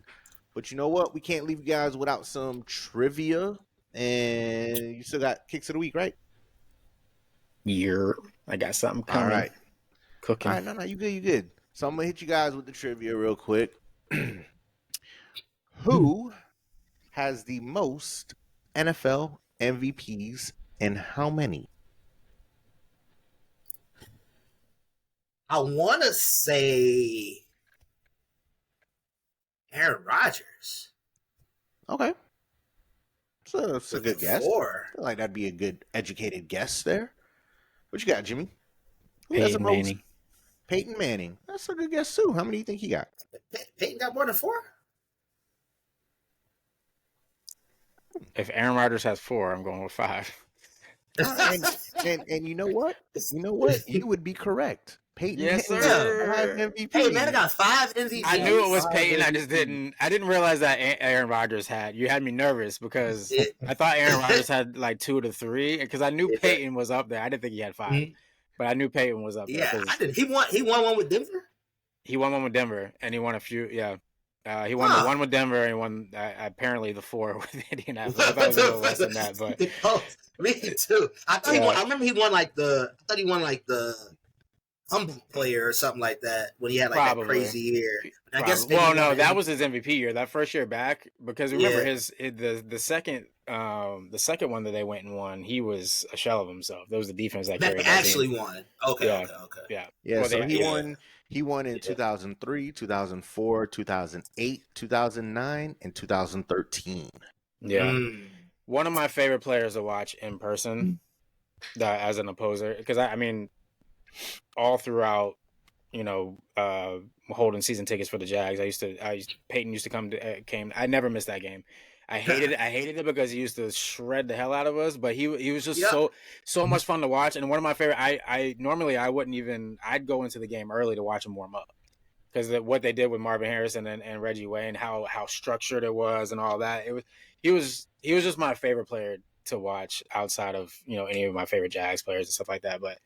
But you know what? We can't leave you guys without some trivia. And you still got kicks of the week, right? I got something coming. All right. Cooking. All right, no, you good. So I'm gonna hit you guys with the trivia real quick. Who has the most NFL MVPs and how many? I want to say Aaron Rodgers. Okay. So it's a good guess. I feel like that'd be a good educated guess there. What you got, Jimmy? Peyton Manning. Peyton Manning. That's a good guess, too. How many do you think he got? Peyton got more than 4? If Aaron Rodgers has 4, I'm going with 5. And you know what? You would be correct. Peyton Manning has MVP. Hey, man, I got 5 MVPs. I knew it was Peyton. I just didn't realize that Aaron Rodgers had. You had me nervous because I thought Aaron Rodgers had like 2 to 3 because I knew Peyton was up there. I didn't think he had 5. Mm-hmm. But I knew Peyton was up there. Yeah, I did. He won one with Denver? He won one with Denver, and he won a few, yeah. He won the one with Denver, and he won apparently the 4 with Indianapolis. I thought it was a little less than that, but me too. I thought he won. I remember he won the humble player or something like that when he had that crazy year. I guess. Well, no, that was his MVP year. That first year back, because remember the second one that they went and won, he was a shell of himself. That was the defense that carried. Actually won. Okay. Yeah. So he won. He won in 2003, 2004, 2008, 2009, and 2013. Yeah. One of my favorite players to watch in person as an opposer, because I mean, all throughout, holding season tickets for the Jags, Peyton used to came. I never missed that game. I hated it because he used to shred the hell out of us, but he was just so much fun to watch. And one of my favorite, normally I'd go into the game early to watch him warm up because what they did with Marvin Harrison and Reggie Wayne, how structured it was and all that. He was just my favorite player to watch outside of, any of my favorite Jags players and stuff like that. But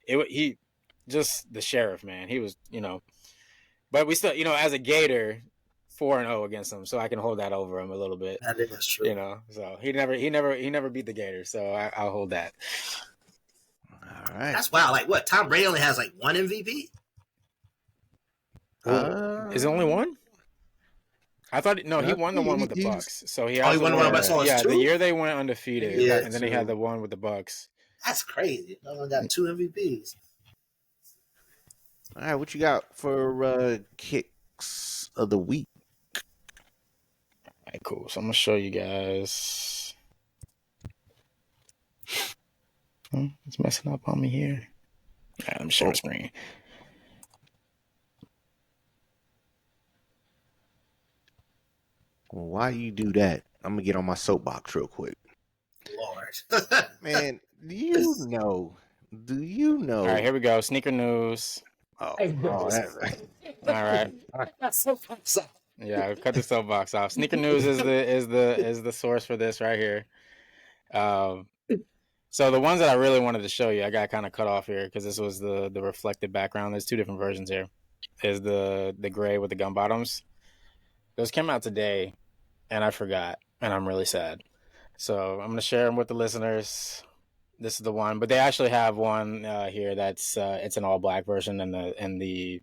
he just the sheriff, man. He was, but we still, as a Gator, 4-0 against him, so I can hold that over him a little bit. I think that's true. So he never beat the Gators, so I'll hold that. All right, that's wild. Like what? Tom Brady only has like 1 MVP. Is it only 1? I thought he won the one with the Bucks. So he won the one with the Bucks. Yeah, the year they went undefeated, and then he had the one with the Bucks. That's crazy. I only got 2 MVPs. All right, what you got for kicks of the week? right, cool. So I'm gonna show you guys. It's messing up on me here. All right, let me share my screen. Well, why you do that? I'm gonna get on my soapbox real quick. Lord. Man, do you know? All right, here we go. Sneaker news. Oh, All right. Yeah, cut the soapbox off. Sneaker news is the source for this right here. So the ones that I really wanted to show you, I got kind of cut off here because this was the reflective background. There's two different versions here. There's the gray with the gum bottoms. Those came out today, and I forgot, and I'm really sad. So I'm gonna share them with the listeners. This is the one, but they actually have one here that's it's an all black version, and the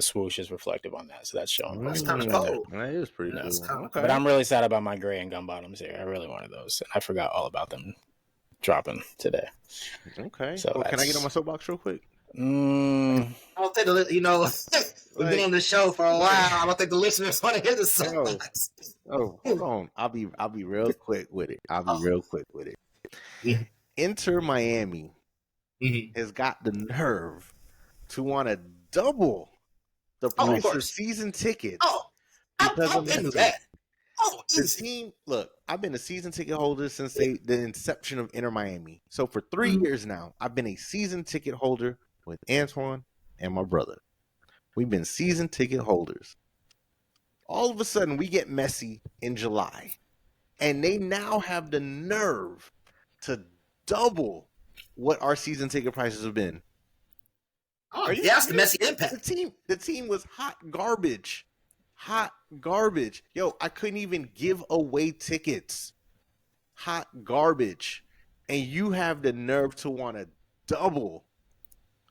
swoosh is reflective on that, so that's showing. That's kind of cool. That is pretty cool. Okay. But I'm really sad about my gray and gum bottoms here. I really wanted those, and I forgot all about them dropping today. Okay. So well, can I get on my soapbox real quick? I don't think we've been on the show for a while. I don't think the listeners want to hear the soapbox. Oh, hold on. I'll be real quick with it. Yeah. Inter Miami has got the nerve to want to double the price of season tickets. Oh, I'm into that. Oh, the team. Look, I've been a season ticket holder since the inception of Inter Miami. So for 3 years now, I've been a season ticket holder with Antoine and my brother. We've been season ticket holders. All of a sudden, we get Messi in July, and they now have the nerve to double what our season ticket prices have been. Oh, that's the Messi impact. The team was hot garbage. Hot garbage. Yo, I couldn't even give away tickets. Hot garbage. And you have the nerve to want to double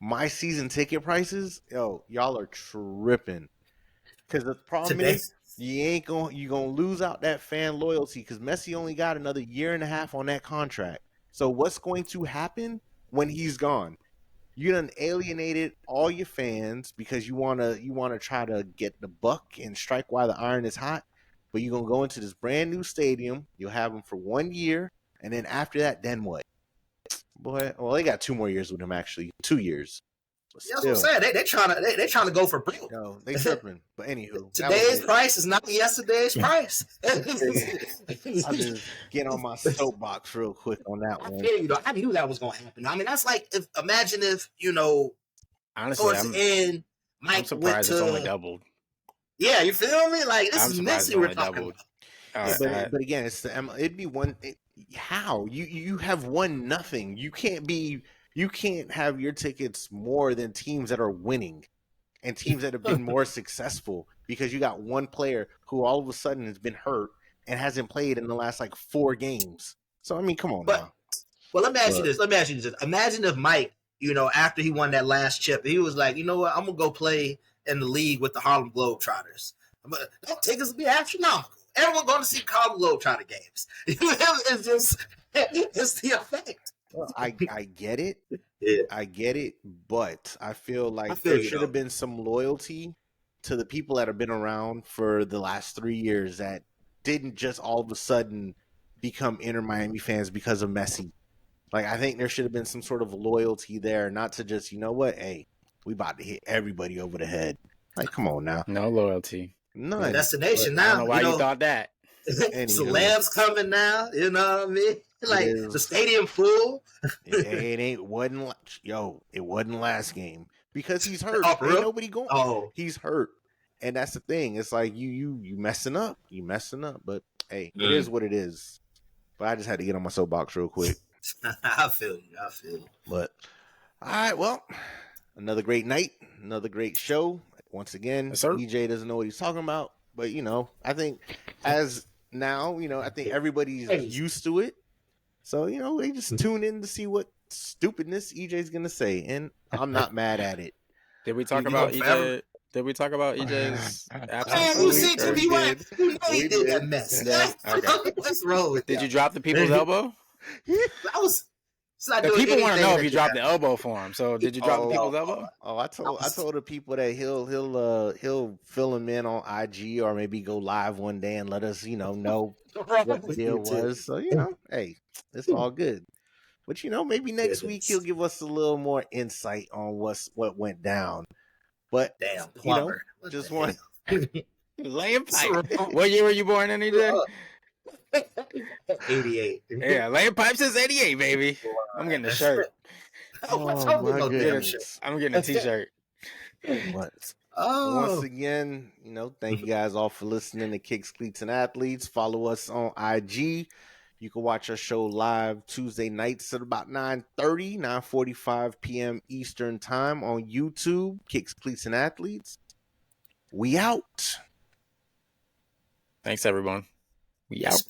my season ticket prices? Yo, y'all are tripping. Because the problem is you gonna lose out that fan loyalty because Messi only got another year and a half on that contract. So what's going to happen when he's gone? You done alienated all your fans because you wanna try to get the buck and strike while the iron is hot. But you're gonna go into this brand new stadium. You'll have him for 1 year, and then after that, then what? Boy, well, they got 2 more years with him actually, 2 years. That's what I'm saying. They trying to go for broke. No, they tripping. But anywho, today's price is not yesterday's price. I'll just get on my soapbox real quick on that one. I knew that was going to happen. I mean, that's like imagine if honestly, I'm surprised it's only doubled. Yeah, you feel me? Like this is Messi we're talking about. But again, it'd be one. How you have won nothing? You can't have your tickets more than teams that are winning and teams that have been more successful because you got one player who all of a sudden has been hurt and hasn't played in the last 4 games. So, I mean, come on now. Well, let me ask you this. Imagine if Mike, after he won that last chip, he was like, you know what, I'm going to go play in the league with the Harlem Globetrotters. Tickets will be astronomical. Everyone going to see Harlem Globetrotter games. It's the effect. Well, I get it. Yeah. I get it, but I feel like there should have been some loyalty to the people that have been around for the last 3 years that didn't just all of a sudden become Inter Miami fans because of Messi. I think there should have been some sort of loyalty there, not to just, hey, we about to hit everybody over the head. Come on now. No loyalty. None. Destination now. I don't know why you thought that. Celebs coming now, you know what I mean? The stadium full. It wasn't last game because he's hurt. Ain't nobody going. Oh, he's hurt, and that's the thing. It's like you messing up. But hey, it is what it is. But I just had to get on my soapbox real quick. I feel you. But all right, well, another great night, another great show. Once again, EJ doesn't know what he's talking about, but I think as now, I think everybody's used to it. So, they just tune in to see what stupidness EJ's going to say, and I'm not mad at it. Did we talk about EJ? Did we talk about EJ's absence? Man, you see to be right. You know he did that mess. Okay. What's wrong with Did you drop the people's elbow? It's not The doing people want to anything know that if you dropped have. the elbow for him. So did you drop Oh, people's elbow? I told the people that he'll fill him in on IG or maybe go live one day and let us know what the deal was. So hey, it's all good. But maybe next week he'll give us a little more insight on what went down. But Damn plumber. just one Laying pipe. What year were you born in, EJ? 88. Yeah, laying pipe since 88, baby. I'm getting a shirt. Oh my goodness. I'm getting a t-shirt. But once again, thank you guys all for listening to Kicks, Cleats, and Athletes. Follow us on IG. You can watch our show live Tuesday nights at about 9:45 p.m. Eastern Time on YouTube, Kicks, Cleats, and Athletes. We out. Thanks, everyone. We out.